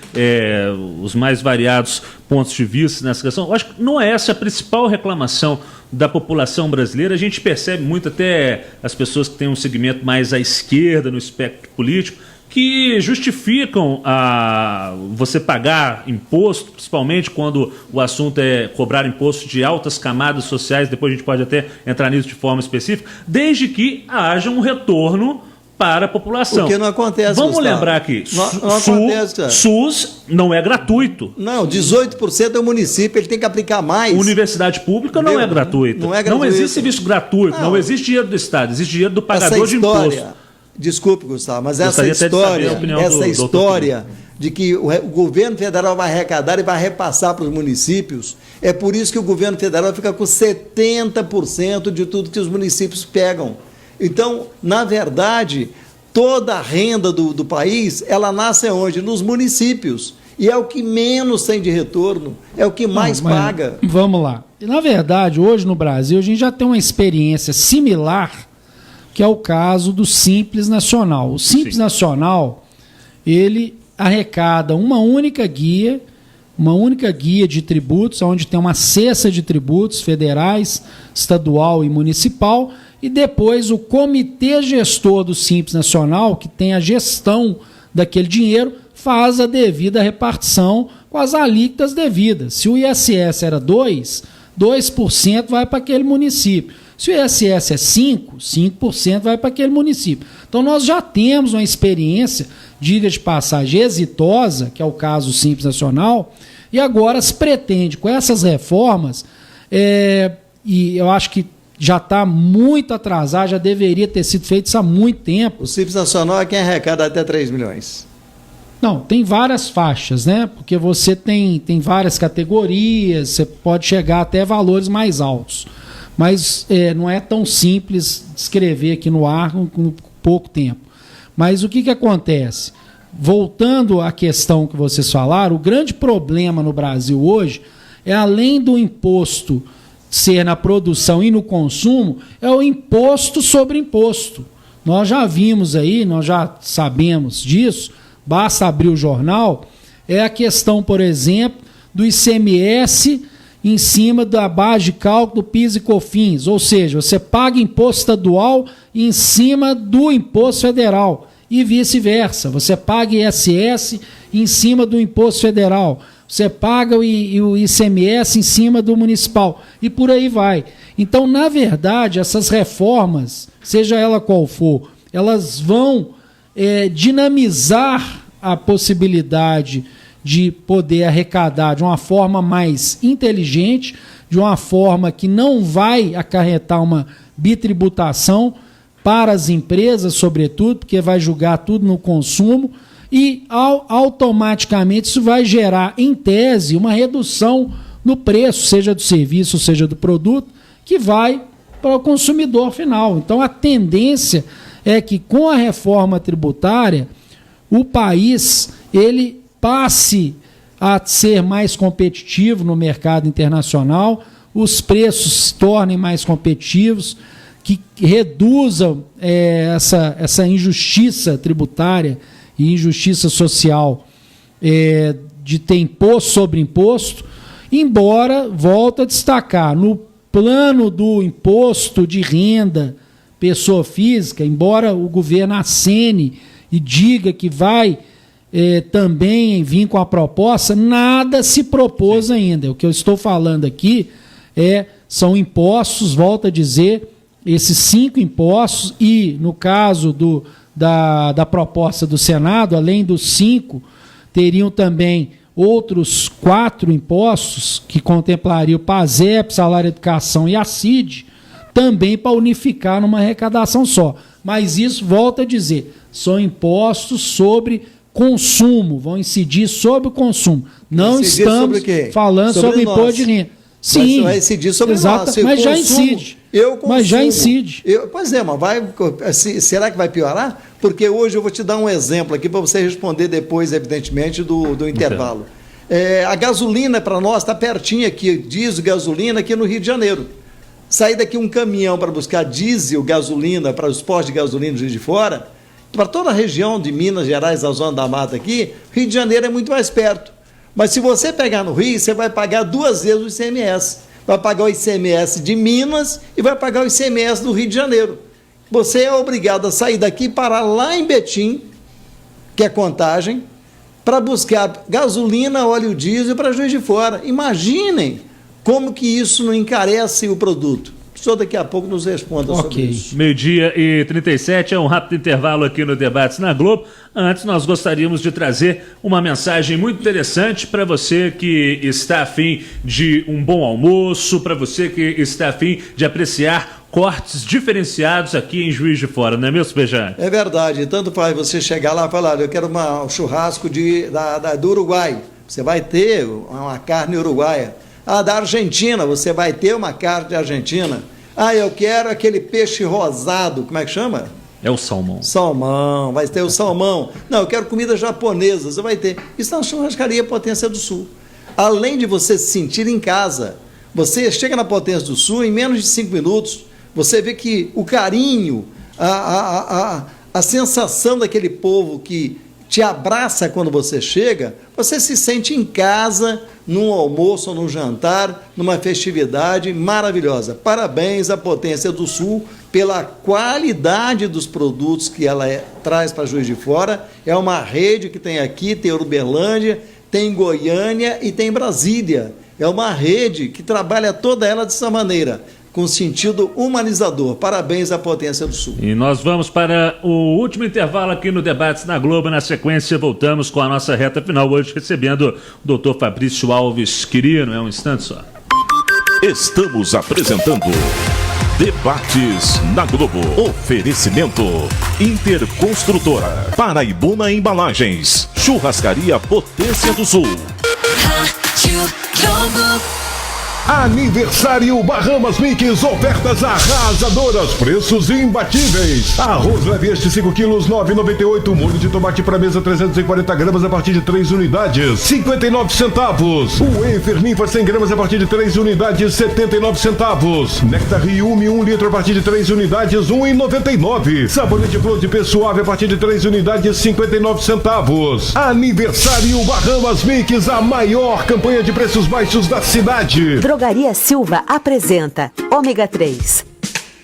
os mais variados pontos de vista nessa questão, eu acho que não é essa a principal reclamação da população brasileira. A gente percebe muito, até as pessoas que têm um segmento mais à esquerda no espectro político, que justificam você pagar imposto, principalmente quando o assunto é cobrar imposto de altas camadas sociais, depois a gente pode até entrar nisso de forma específica, desde que haja um retorno para a população. Porque não acontece, Vamos Gustavo. lembrar aqui, acontece, SUS não é gratuito. Não, 18% é o município, ele tem que aplicar mais. Universidade pública não é gratuita. Não é gratuito. Não existe serviço gratuito, não existe dinheiro do Estado, existe dinheiro do pagador de imposto. Desculpe, Gustavo, mas essa história de que o governo federal vai arrecadar e vai repassar para os municípios, é por isso que o governo federal fica com 70% de tudo que os municípios pegam. Então, na verdade, toda a renda do país, ela nasce onde? Nos municípios. E é o que menos tem de retorno, é o que mais paga. Vamos lá. Na verdade, hoje no Brasil, a gente já tem uma experiência similar, que é o caso do Simples Nacional. O Simples Nacional, ele arrecada uma única guia de tributos, onde tem uma cesta de tributos federais, estadual e municipal, e depois o comitê gestor do Simples Nacional, que tem a gestão daquele dinheiro, faz a devida repartição com as alíquotas devidas. Se o ISS era 2% vai para aquele município. Se o ISS é 5% vai para aquele município. Então nós já temos uma experiência, diga de passagem, exitosa, que é o caso Simples Nacional, e agora se pretende, com essas reformas, e eu acho que já está muito atrasado, já deveria ter sido feito isso há muito tempo. O Simples Nacional é quem arrecada até 3 milhões. Não, tem várias faixas, né? Porque você tem várias categorias, você pode chegar até valores mais altos. Mas não é tão simples descrever aqui no ar com pouco tempo. Mas o que acontece? Voltando à questão que vocês falaram, o grande problema no Brasil hoje é, além do imposto ser na produção e no consumo, é o imposto sobre imposto. Nós já vimos aí, nós já sabemos disso, basta abrir o jornal, é a questão, por exemplo, do ICMS em cima da base de cálculo do PIS e COFINS, ou seja, você paga imposto estadual em cima do imposto federal e vice-versa, você paga ISS em cima do imposto federal, você paga o ICMS em cima do municipal e por aí vai. Então, na verdade, essas reformas, seja ela qual for, elas vão dinamizar a possibilidade de poder arrecadar de uma forma mais inteligente, de uma forma que não vai acarretar uma bitributação para as empresas, sobretudo, porque vai julgar tudo no consumo, e automaticamente isso vai gerar, em tese, uma redução no preço, seja do serviço, seja do produto, que vai para o consumidor final. Então, a tendência é que, com a reforma tributária, o país ele passe a ser mais competitivo no mercado internacional, os preços se tornem mais competitivos, que reduzam essa injustiça tributária e injustiça social de ter imposto sobre imposto, embora, volto a destacar, no plano do imposto de renda pessoa física, embora o governo acene e diga que vai também vir com a proposta, nada se propôs ainda. O que eu estou falando aqui são impostos, volto a dizer, esses 5 impostos e, no caso da proposta do Senado, além dos 5, teriam também outros 4 impostos que contemplariam o PASEP, Salário Educação e a CID, também para unificar numa arrecadação só. Mas isso, volto a dizer, são impostos sobre consumo, vão incidir sobre o consumo. Não estamos falando sobre imposto de renda. Sim, vai incidir sobre nós. Mas já incide. Mas já incide. Pois é, mas será que vai piorar? Porque hoje eu vou te dar um exemplo aqui para você responder depois, evidentemente, do intervalo. A gasolina para nós está pertinho aqui, diesel, gasolina aqui no Rio de Janeiro. Sair daqui um caminhão para buscar diesel, gasolina, para os postos de gasolina do Rio de Fora, para toda a região de Minas Gerais, a zona da mata aqui, Rio de Janeiro é muito mais perto. Mas se você pegar no Rio, você vai pagar 2 vezes o ICMS. Vai pagar o ICMS de Minas e vai pagar o ICMS do Rio de Janeiro. Você é obrigado a sair daqui e parar lá em Betim, que é Contagem, para buscar gasolina, óleo diesel para Juiz de Fora. Imaginem como que isso não encarece o produto. O senhor daqui a pouco nos responda sobre isso. 12:37, é um rápido intervalo aqui no Debates na Globo. Antes, nós gostaríamos de trazer uma mensagem muito interessante para você que está a fim de um bom almoço, para você que está a fim de apreciar cortes diferenciados aqui em Juiz de Fora, não é mesmo, Pejante? É verdade, tanto faz você chegar lá e falar, eu quero um churrasco do Uruguai, você vai ter uma carne uruguaia. Da Argentina, você vai ter uma carne de Argentina. Eu quero aquele peixe rosado, como é que chama? É o salmão. Salmão, vai ter o salmão. Não, eu quero comida japonesa, você vai ter. Isso na churrascaria Potência do Sul. Além de você se sentir em casa, você chega na Potência do Sul, em menos de 5 minutos, você vê que o carinho, a sensação daquele povo que te abraça quando você chega, você se sente em casa, num almoço ou num jantar, numa festividade maravilhosa. Parabéns à Potência do Sul pela qualidade dos produtos que ela traz para Juiz de Fora. É uma rede que tem aqui, tem Uberlândia, tem Goiânia e tem Brasília. É uma rede que trabalha toda ela dessa maneira, com sentido humanizador. Parabéns à Potência do Sul. E nós vamos para o último intervalo aqui no Debates na Globo. Na sequência, voltamos com a nossa reta final, hoje recebendo o Dr. Fabrício Alves Quirino. É um instante só. Estamos apresentando Debates na Globo. Oferecimento Interconstrutora, Paraibuna Embalagens, Churrascaria Potência do Sul. Aniversário Bahamas Mix, ofertas arrasadoras, preços imbatíveis. Arroz leve este 5 quilos, 9,98. Molho de tomate para mesa 340 gramas a partir de 3 unidades, 59 centavos. O wafer ninfa 100 gramas a partir de 3 unidades, 79 centavos. Nectar Yumi 1 litro a partir de 3 unidades, 1,99. Sabonete flor de pé suave a partir de 3 unidades, 59 centavos. Aniversário Bahamas Mix, a maior campanha de preços baixos da cidade. Drogaria Silva apresenta Ômega 3.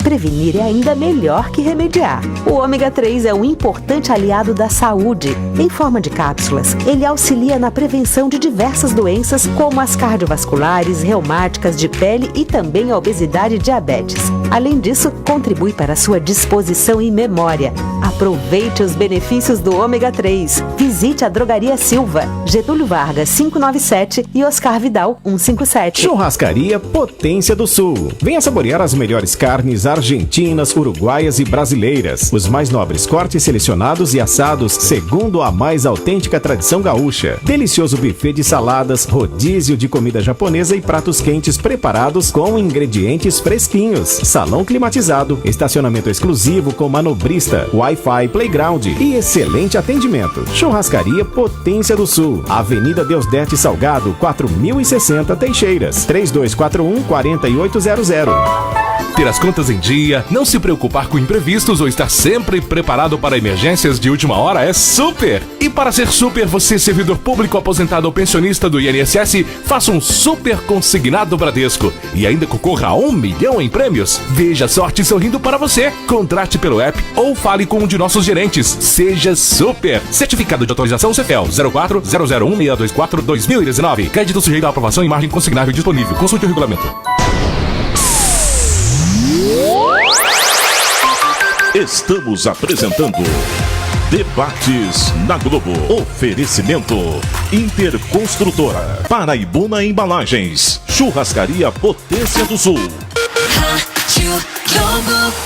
Prevenir é ainda melhor que remediar. O ômega 3 é um importante aliado da saúde. Em forma de cápsulas, ele auxilia na prevenção de diversas doenças, como as cardiovasculares, reumáticas, de pele e também a obesidade e diabetes. Além disso, contribui para a sua disposição e memória. Aproveite os benefícios do ômega 3. Visite a Drogaria Silva, Getúlio Vargas 597 e Oscar Vidal 157. Churrascaria Potência do Sul. Venha saborear as melhores carnes argentinas, uruguaias e brasileiras. Os mais nobres cortes selecionados e assados segundo a mais autêntica tradição gaúcha. Delicioso buffet de saladas, rodízio de comida japonesa e pratos quentes preparados com ingredientes fresquinhos. Salão climatizado, estacionamento exclusivo com manobrista, Wi-Fi, playground e excelente atendimento. Churrascaria Potência do Sul, Avenida Deusdete Salgado, 4060 Teixeiras, 3241-4800. Ter as contas em dia, não se preocupar com imprevistos ou estar sempre preparado para emergências de última hora é super! E para ser super, você, servidor público, aposentado ou pensionista do INSS, faça um super consignado Bradesco e ainda concorra a 1 milhão em prêmios. Veja a sorte sorrindo para você. Contrate pelo app ou fale com um de nossos gerentes. Seja super! Certificado de autorização CEFEL 04-001-624-2019. Crédito sujeito à aprovação e margem consignável disponível. Consulte o regulamento. Estamos apresentando Debates na Globo. Oferecimento Interconstrutora, Paraibuna Embalagens, Churrascaria Potência do Sul.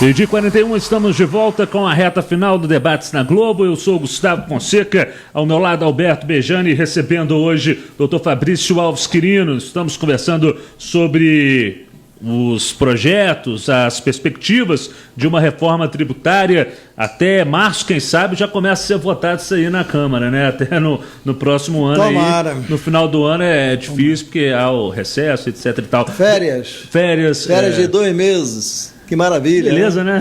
Meio-dia 41, estamos de volta com a reta final do Debates na Globo. Eu sou o Gustavo Fonseca, ao meu lado Alberto Bejani, recebendo hoje o Dr. Fabrício Alves Quirino. Estamos conversando sobre os projetos, as perspectivas de uma reforma tributária. Até março, quem sabe, já começa a ser votado isso aí na Câmara, né? Até no próximo ano. Tomara. Aí, no final do ano é difícil, porque há o recesso, etc e tal. Férias de 2 meses. Que maravilha. Beleza, né?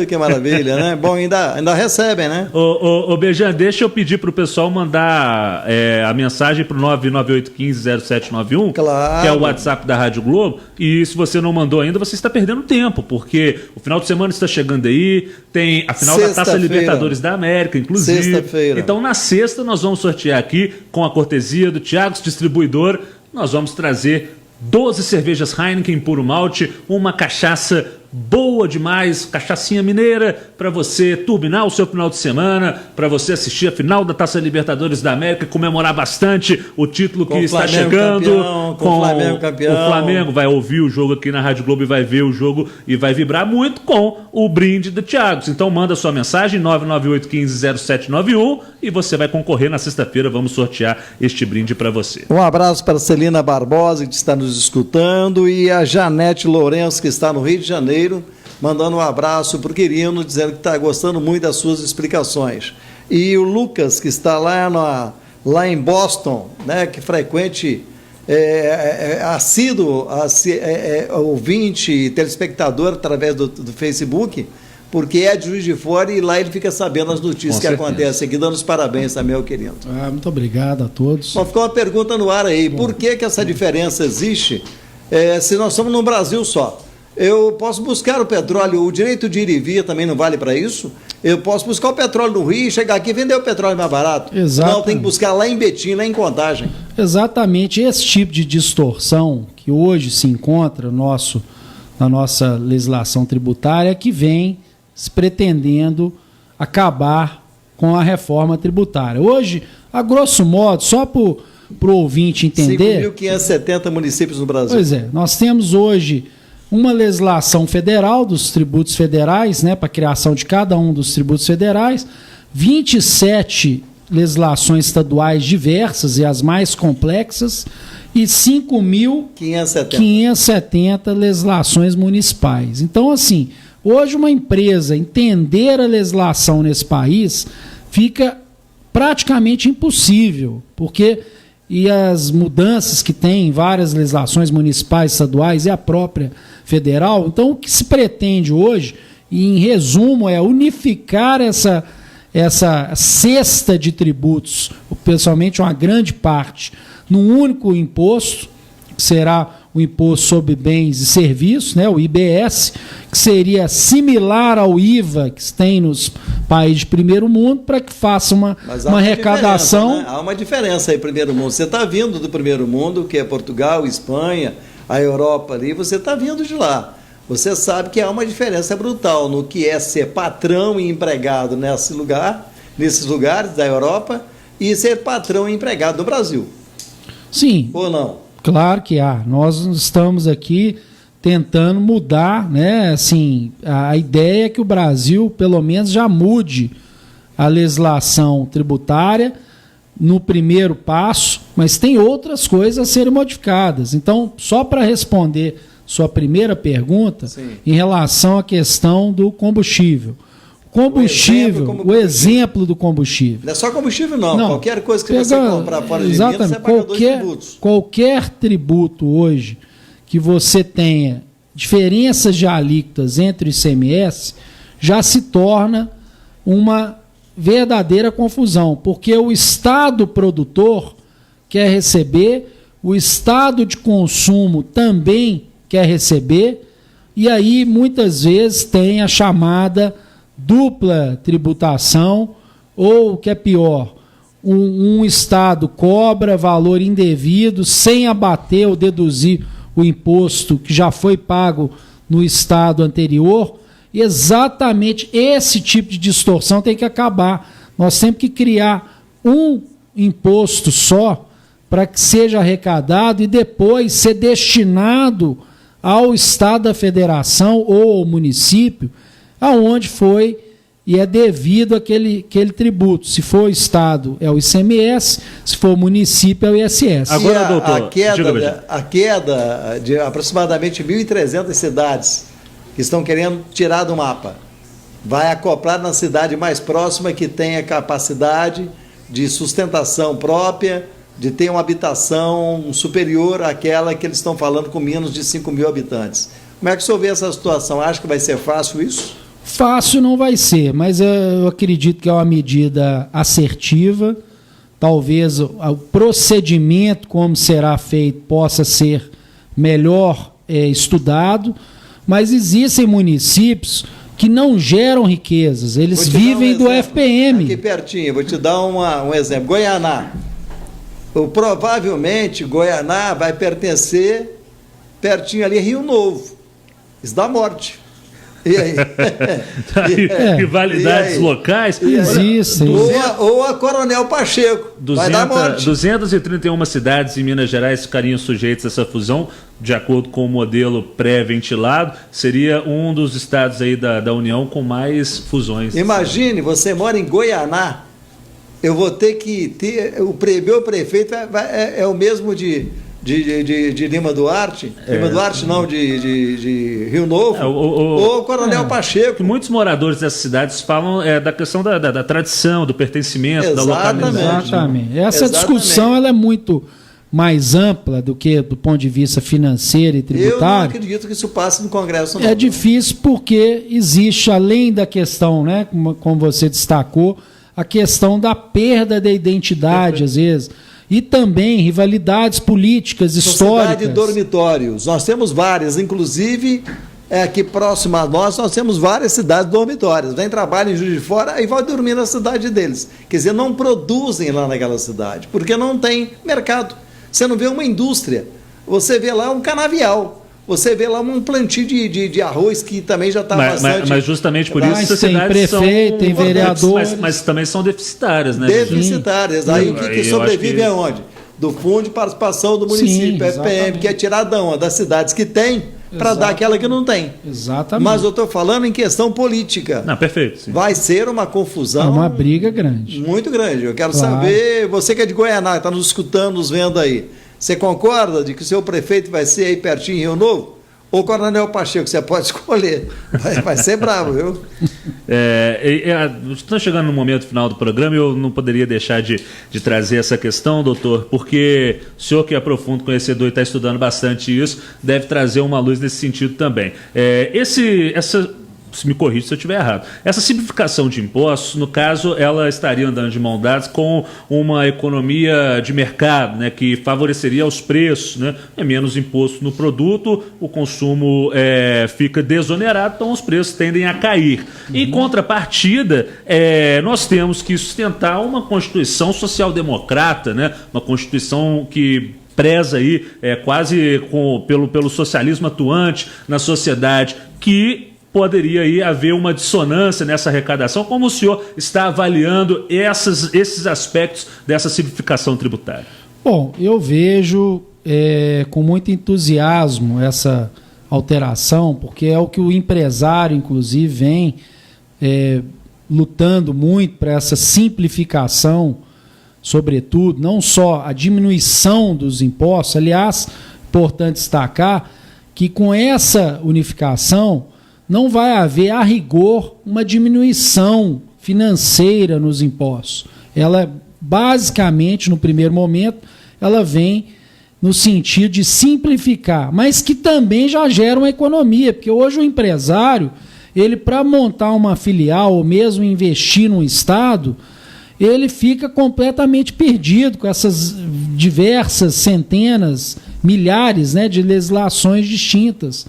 Que maravilha, né? Bom, ainda recebem, né? Ô Bejan, deixa eu pedir pro pessoal mandar a mensagem pro 998150791, claro, que é o WhatsApp da Rádio Globo. E se você não mandou ainda, você está perdendo tempo, porque o final de semana está chegando aí, tem a final da Taça Libertadores da América, inclusive. Sexta-feira. Então, na sexta, nós vamos sortear aqui, com a cortesia do Thiagos Distribuidor, nós vamos trazer 12 cervejas Heineken puro malte, uma cachaça boa demais, cachaçinha mineira, para você turbinar o seu final de semana, para você assistir a final da Taça Libertadores da América, comemorar bastante o título que está chegando. Com o Flamengo campeão. O Flamengo vai ouvir o jogo aqui na Rádio Globo e vai ver o jogo e vai vibrar muito com o brinde do Thiagos. Então manda sua mensagem 998150791 e você vai concorrer na sexta-feira. Vamos sortear este brinde para você. Um abraço para a Celina Barbosa, que está nos escutando, e a Janete Lourenço, que está no Rio de Janeiro, mandando um abraço para o Quirino, dizendo que está gostando muito das suas explicações. E o Lucas, que está lá em Boston, né, que frequente, assíduo, ouvinte e telespectador através do Facebook, porque é de Juiz de Fora e lá ele fica sabendo as notícias que acontecem aqui, dando os parabéns também ao querido. Muito obrigado a todos. Bom, ficou uma pergunta no ar aí, por que essa diferença existe se nós estamos num Brasil só? Eu posso buscar o petróleo, o direito de ir e vir também não vale para isso? Eu posso buscar o petróleo no Rio, chegar aqui e vender o petróleo mais barato? Exato. Não, tem que buscar lá em Betim, lá em Contagem. Exatamente, esse tipo de distorção que hoje se encontra na nossa legislação tributária, que vem se pretendendo acabar com a reforma tributária. Hoje, a grosso modo, só para o ouvinte entender... 5.570 municípios no Brasil. Pois é, nós temos hoje uma legislação federal dos tributos federais, né, para a criação de cada um dos tributos federais, 27 legislações estaduais diversas e as mais complexas, e 5.570 legislações municipais. Então, assim, hoje uma empresa entender a legislação nesse país fica praticamente impossível, porque e as mudanças que tem em várias legislações municipais, estaduais e a própria federal. Então, o que se pretende hoje, e em resumo, é unificar essa cesta de tributos, pessoalmente uma grande parte, num único imposto, que será o Imposto sobre Bens e Serviços, né, o IBS, que seria similar ao IVA que se tem nos países de primeiro mundo, para que faça uma arrecadação. Né? Há uma diferença aí, primeiro mundo. Você está vindo do primeiro mundo, que é Portugal, Espanha, a Europa ali, você está vindo de lá. Você sabe que há uma diferença brutal no que é ser patrão e empregado nesses lugares da Europa, e ser patrão e empregado no Brasil. Sim. Ou não? Claro que há. Nós estamos aqui tentando mudar, né? Assim, a ideia é que o Brasil, pelo menos, já mude a legislação tributária no primeiro passo, mas tem outras coisas a serem modificadas. Então, só para responder sua primeira pergunta, sim, em relação à questão do combustível. O exemplo do combustível. Não é só combustível, não. Qualquer coisa que você comprar fora de Minas, você paga 2 tributos. Qualquer tributo hoje que você tenha diferenças de alíquotas entre o ICMS, já se torna uma verdadeira confusão, porque o Estado produtor quer receber, o Estado de consumo também quer receber, e aí muitas vezes tem a chamada dupla tributação, ou o que é pior, um Estado cobra valor indevido sem abater ou deduzir o imposto que já foi pago no Estado anterior. Exatamente esse tipo de distorção tem que acabar. Nós temos que criar um imposto só para que seja arrecadado e depois ser destinado ao Estado da Federação ou ao município, aonde foi e é devido aquele tributo. Se for o Estado, é o ICMS, se for o município, é o ISS. Agora, doutor, a queda de aproximadamente 1.300 cidades que estão querendo tirar do mapa, vai acoplar na cidade mais próxima que tenha capacidade de sustentação própria, de ter uma habitação superior àquela que eles estão falando com menos de 5 mil habitantes. Como é que o senhor vê essa situação? Acha que vai ser fácil isso? Fácil não vai ser, mas eu acredito que é uma medida assertiva. Talvez o procedimento, como será feito, possa ser melhor estudado, mas existem municípios que não geram riquezas, eles vivem do FPM. Aqui pertinho, vou te dar um exemplo. Goianá. Provavelmente Goianá vai pertencer pertinho ali, Rio Novo. Isso dá morte. E aí? Rivalidades locais existem. Ou a Coronel Pacheco. Vai dar morte. 231 cidades em Minas Gerais ficariam sujeitas a essa fusão, de acordo com o modelo pré-ventilado. Seria um dos estados aí da União com mais fusões. Imagine, você mora em Goianá, eu vou ter que ter. O meu prefeito é o mesmo de Lima Duarte, Lima Duarte não, de Rio Novo, ou Coronel Pacheco. Muitos moradores dessas cidades falam da questão da tradição, do pertencimento, da localidade. Exatamente. Essa discussão ela é muito mais ampla do que do ponto de vista financeiro e tributário. Eu não acredito que isso passe no Congresso, não. É difícil porque existe, além da questão, né, como você destacou, a questão da perda da identidade, às vezes. E também rivalidades políticas, históricas. Sociedade de dormitórios. Nós temos várias, inclusive aqui próximo a nós temos várias cidades dormitórias. Vem trabalhar em Juiz de Fora e vai dormir na cidade deles. Quer dizer, não produzem lá naquela cidade, porque não tem mercado. Você não vê uma indústria, você vê lá um canavial. Você vê lá um plantio de arroz que também já está bastante... Mas justamente por isso essas cidades prefeito, tem vereador... Mas também são deficitárias, né? Deficitárias. Aí o que sobrevive é onde? Do Fundo de Participação do Município, FPM, que é tirar das cidades que tem para dar aquela que não tem. Exatamente. Mas eu estou falando em questão política. Não, perfeito. Sim. Vai ser uma confusão... É uma briga grande. Muito grande. Eu quero saber, você que é de Goianá, está nos escutando, nos vendo aí, você concorda de que o seu prefeito vai ser aí pertinho em Rio Novo? Ou Coronel Pacheco, você pode escolher. Vai ser bravo, viu? Estamos chegando no momento final do programa e eu não poderia deixar de trazer essa questão, doutor, porque o senhor que é profundo conhecedor e está estudando bastante isso, deve trazer uma luz nesse sentido também. Me corrija se eu estiver errado. Essa simplificação de impostos, no caso, ela estaria andando de mão dadas com uma economia de mercado, né, que favoreceria os preços, né? É menos imposto no produto, o consumo fica desonerado, então os preços tendem a cair. Em contrapartida, nós temos que sustentar uma Constituição social-democrata, né? Uma Constituição que preza aí quase pelo socialismo atuante na sociedade, que poderia aí haver uma dissonância nessa arrecadação. Como o senhor está avaliando esses aspectos dessa simplificação tributária? Bom, eu vejo com muito entusiasmo essa alteração, porque é o que o empresário, inclusive, vem lutando muito para essa simplificação, sobretudo, não só a diminuição dos impostos. Aliás, importante destacar que com essa unificação não vai haver, a rigor, uma diminuição financeira nos impostos. Ela, basicamente, no primeiro momento, ela vem no sentido de simplificar, mas que também já gera uma economia, porque hoje o empresário, ele, para montar uma filial ou mesmo investir num estado, ele fica completamente perdido com essas diversas centenas, milhares, né, de legislações distintas.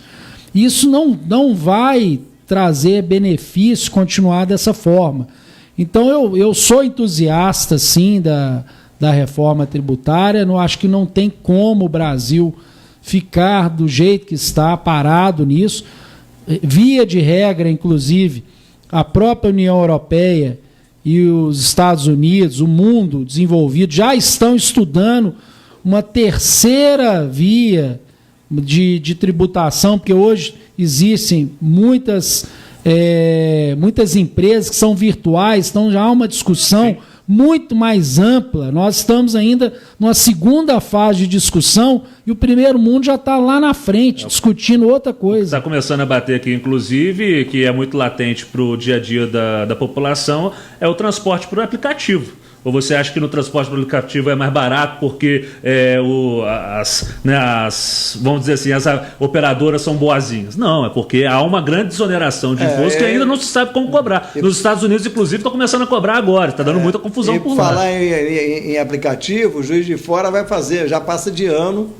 Isso não vai trazer benefício continuar dessa forma. Então eu sou entusiasta, sim, da reforma tributária. Não acho que não tem como o Brasil ficar do jeito que está, parado nisso. Via de regra, inclusive, a própria União Europeia e os Estados Unidos, o mundo desenvolvido, já estão estudando uma terceira via de tributação, porque hoje existem muitas empresas que são virtuais, então já há uma discussão muito mais ampla. Nós estamos ainda numa segunda fase de discussão e o primeiro mundo já está lá na frente, discutindo outra coisa. Está começando a bater aqui, inclusive, que é muito latente para o dia a dia da população, é o transporte por aplicativo. Ou você acha que no transporte por aplicativo é mais barato porque vamos dizer assim, as operadoras são boazinhas? Não, é porque há uma grande desoneração de imposto que ainda não se sabe como cobrar. Nos Estados Unidos, inclusive, estão começando a cobrar agora, está dando muita confusão por lá. Falar em aplicativo, o Juiz de Fora vai fazer, já passa de ano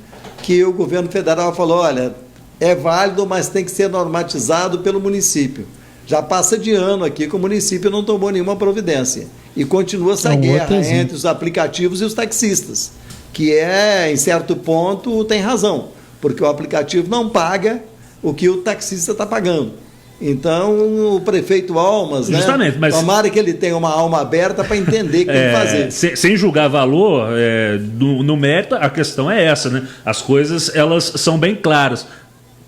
que o governo federal falou, olha, é válido, mas tem que ser normatizado pelo município. Já passa de ano aqui que o município não tomou nenhuma providência. E continua essa guerra entre os aplicativos e os taxistas, que em certo ponto, tem razão, porque o aplicativo não paga o que o taxista está pagando. Então, o prefeito Almas, justamente, mas tomara que ele tenha uma alma aberta para entender o que tem que fazer. Sem julgar valor, no mérito, a questão é essa, né? As coisas, elas são bem claras.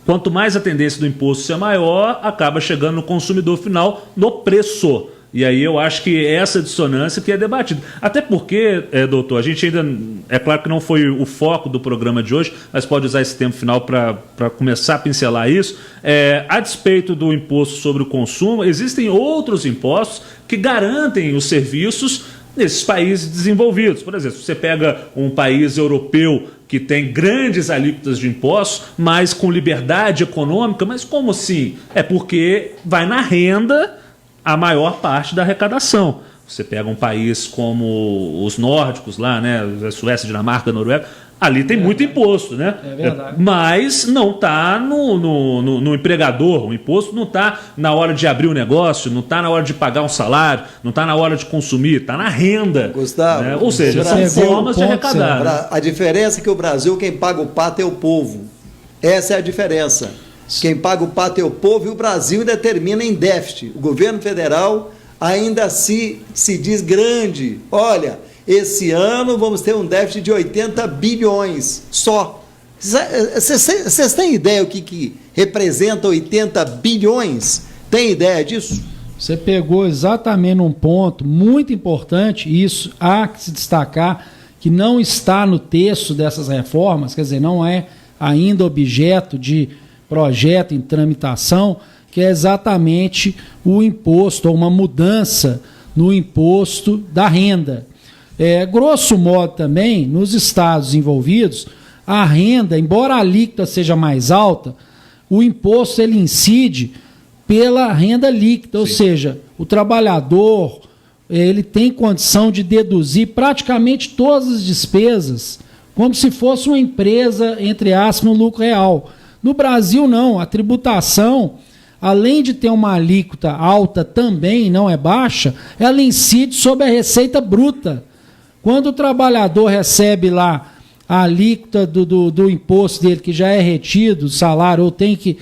Quanto mais a tendência do imposto ser maior, acaba chegando no consumidor final no preço. E aí eu acho que essa dissonância que é debatida. Até porque, doutor, a gente ainda... É claro que não foi o foco do programa de hoje, mas pode usar esse tempo final para começar a pincelar isso. A despeito do imposto sobre o consumo, existem outros impostos que garantem os serviços nesses países desenvolvidos. Por exemplo, se você pega um país europeu que tem grandes alíquotas de impostos, mas com liberdade econômica, mas como assim? É porque vai na renda a maior parte da arrecadação. Você pega um país como os nórdicos lá, né, Suécia, Dinamarca, Noruega, ali tem muito imposto, né? É verdade. Mas não está no empregador, o imposto não está na hora de abrir um negócio, não está na hora de pagar um salário, não está na hora de consumir, está na renda. Gustavo, né? Ou seja, são formas de arrecadar. Né? A diferença é que o Brasil, quem paga o pato é o povo. Essa é a diferença. Quem paga o pato é o povo e o Brasil ainda termina em déficit. O governo federal ainda se diz grande. Olha, esse ano vamos ter um déficit de 80 bilhões só. Vocês têm ideia o que representa 80 bilhões? Tem ideia disso? Você pegou exatamente um ponto muito importante, e isso há que se destacar, que não está no texto dessas reformas, quer dizer, não é ainda objeto de projeto em tramitação, que é exatamente o imposto, ou uma mudança no imposto da renda. Grosso modo também, nos estados envolvidos, a renda, embora a alíquota seja mais alta, o imposto ele incide pela renda líquida, ou seja, o trabalhador ele tem condição de deduzir praticamente todas as despesas, como se fosse uma empresa, entre aspas, no lucro real. No Brasil, não. A tributação, além de ter uma alíquota alta também, não é baixa, ela incide sobre a receita bruta. Quando o trabalhador recebe lá a alíquota do imposto dele, que já é retido, o salário, ou tem que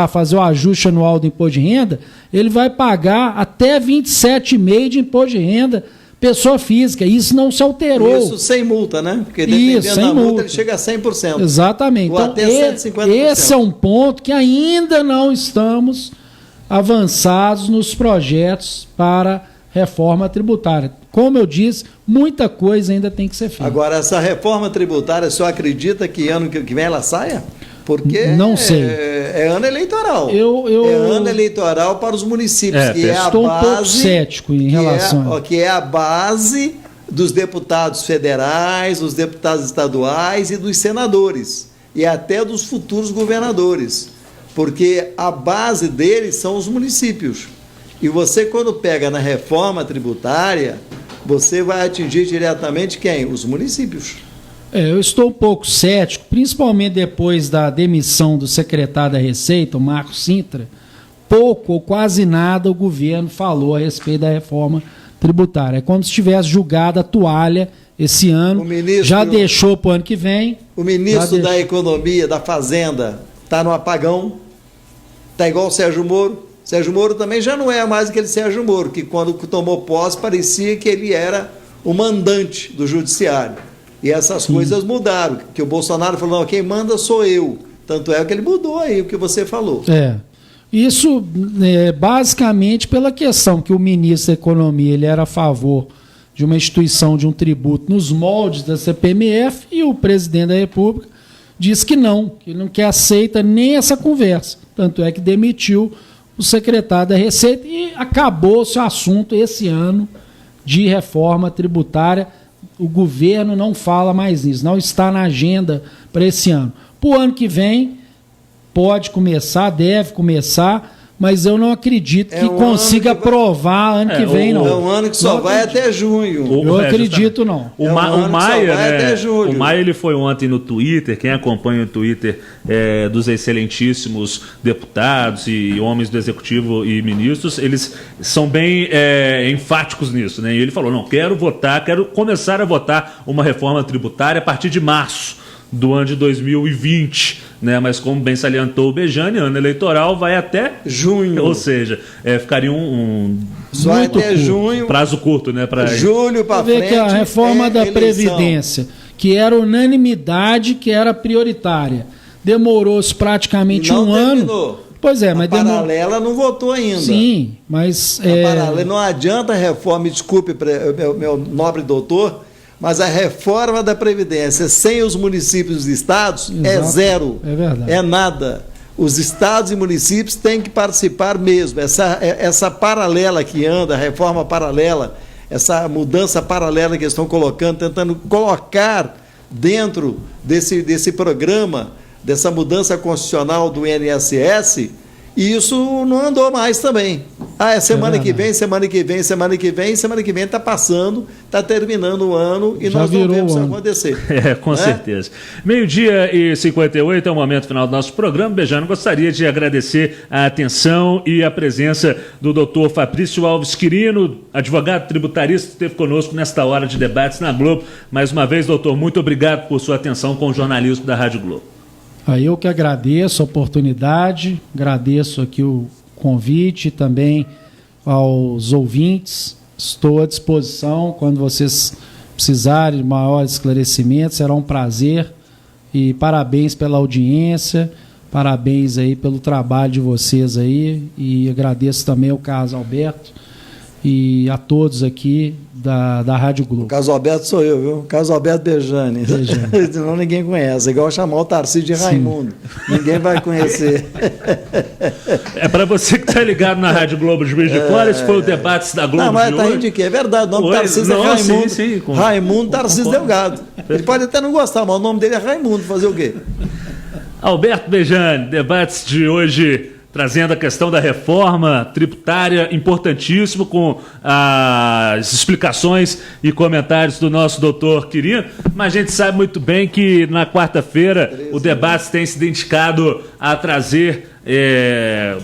fazer o ajuste anual do imposto de renda, ele vai pagar até 27,5% de imposto de renda, pessoa física. Isso não se alterou. Isso sem multa, né? Porque dependendo da multa, ele chega a 100%. Exatamente. Ou então, até 150%. Esse é um ponto que ainda não estamos avançados nos projetos para reforma tributária. Como eu disse, muita coisa ainda tem que ser feita. Agora, essa reforma tributária, o senhor acredita que ano que vem ela saia? Porque não sei. É ano eleitoral. É ano eleitoral para os municípios, que é a estou base, um pouco cético em relação que é a base dos deputados federais, dos deputados estaduais e dos senadores, e até dos futuros governadores, porque a base deles são os municípios. E você, quando pega na reforma tributária, você vai atingir diretamente quem? Os municípios. Eu estou um pouco cético, principalmente depois da demissão do secretário da Receita, o Marcos Sintra. Pouco ou quase nada o governo falou a respeito da reforma tributária. É como se tivesse jogado a toalha esse ano, já deixou para o ano que vem. O ministro da Economia, da Fazenda, está no apagão, está igual o Sérgio Moro. Sérgio Moro também já não é mais aquele Sérgio Moro, que quando tomou posse parecia que ele era o mandante do judiciário. E essas coisas mudaram, que o Bolsonaro falou, não, quem manda sou eu. Tanto é que ele mudou aí o que você falou. Isso basicamente pela questão que o ministro da Economia ele era a favor de uma instituição de um tributo nos moldes da CPMF e o presidente da República disse que não aceita nem essa conversa. Tanto é que demitiu o secretário da Receita e acabou-se o assunto esse ano de reforma tributária. O governo não fala mais nisso, não está na agenda para esse ano. Para o ano que vem, pode começar, deve começar, mas eu não acredito que consiga aprovar ano que vem, não. É um ano que só vai até junho. Eu acredito, não. O Maia, o Maia, ele foi ontem no Twitter, quem acompanha o Twitter dos excelentíssimos deputados e homens do Executivo e ministros, eles são bem enfáticos nisso, né? E ele falou, quero começar a votar uma reforma tributária a partir de março do ano de 2020, né? Mas como bem salientou o Bejani, ano eleitoral vai até junho, ou seja, ficaria só muito até junho, prazo curto, né? Julho para frente. Que a reforma da Previdência, que era unanimidade, que era prioritária, demorou-se praticamente um ano. Pois é, mas a paralela não votou ainda. Sim, mas paralela não adianta a reforma, desculpe, meu nobre doutor. Mas a reforma da Previdência sem os municípios e estados é zero. É verdade. É nada. Os estados e municípios têm que participar mesmo. Essa paralela que anda, a reforma paralela, essa mudança paralela que eles estão colocando, tentando colocar dentro desse programa, dessa mudança constitucional do INSS, e isso não andou mais também. Semana que vem está passando, está terminando o ano e nós não vemos isso acontecer. Com certeza. 12:58 é o momento final do nosso programa. Bejano, gostaria de agradecer a atenção e a presença do doutor Fabrício Alves Quirino, advogado tributarista, que esteve conosco nesta hora de debates na Globo. Mais uma vez, doutor, muito obrigado por sua atenção com o jornalismo da Rádio Globo. Eu que agradeço a oportunidade, agradeço aqui o convite também aos ouvintes. Estou à disposição quando vocês precisarem de maior esclarecimento, será um prazer. E parabéns pela audiência, parabéns aí pelo trabalho de vocês aí, e agradeço também ao Carlos Alberto e a todos aqui da Rádio Globo. O Carlos Alberto sou eu, viu? Carlos Alberto Bejani. Senão ninguém conhece. É igual chamar o Tarcísio de Raimundo. Ninguém vai conhecer. Para você que está ligado na Rádio Globo de Juiz de Fora, esse foi o Debates da Globo. Não, mas tá rindo de quê? É verdade, o nome do Tarcísio é Raimundo. Sim, Raimundo Tarcísio Delgado. Ele pode até não gostar, mas o nome dele é Raimundo. Fazer o quê? Alberto Bejani, debates de hoje trazendo a questão da reforma tributária, importantíssimo, com as explicações e comentários do nosso doutor Quirino, mas a gente sabe muito bem que na quarta-feira o debate tem se dedicado a trazer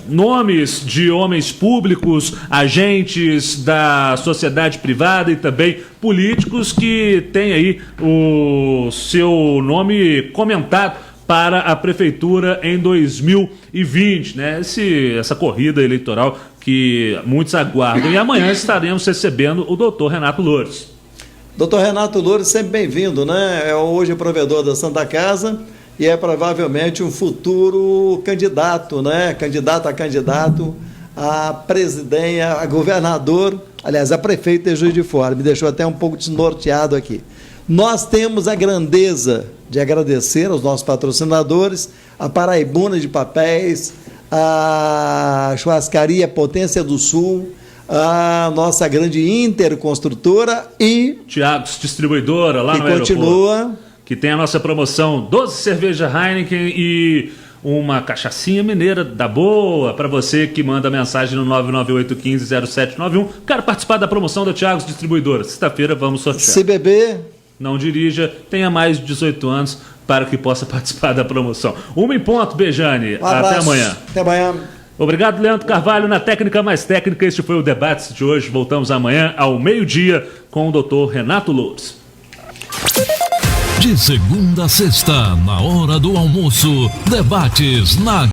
nomes de homens públicos, agentes da sociedade privada e também políticos que têm aí o seu nome comentado para a Prefeitura em 2020, né? Essa corrida eleitoral que muitos aguardam. E amanhã estaremos recebendo o doutor Renato Loures. Doutor Renato Loures, sempre bem-vindo, né? É hoje o provedor da Santa Casa e é provavelmente um futuro candidato, né? Candidato a presidência, a governador, aliás, a prefeito de Juiz de Fora. Me deixou até um pouco desnorteado aqui. Nós temos a grandeza de agradecer aos nossos patrocinadores, a Paraibuna de Papéis, a Churrascaria Potência do Sul, a nossa grande Interconstrutora e... Thiagos Distribuidora, lá no aeroporto. Continua. Que tem a nossa promoção 12 cerveja Heineken e uma cachaçinha mineira da boa para você que manda mensagem no 998150791. Quero participar da promoção da Thiagos Distribuidora. Sexta-feira vamos sortear. Se beber... Não dirija, tenha mais de 18 anos para que possa participar da promoção. 1:00, Bejane. Até amanhã. Até amanhã. Obrigado, Leandro Carvalho, na Técnica Mais Técnica. Este foi o Debate de hoje. Voltamos amanhã ao 12:00 com o doutor Renato Loures. De segunda a sexta, na hora do almoço, debates na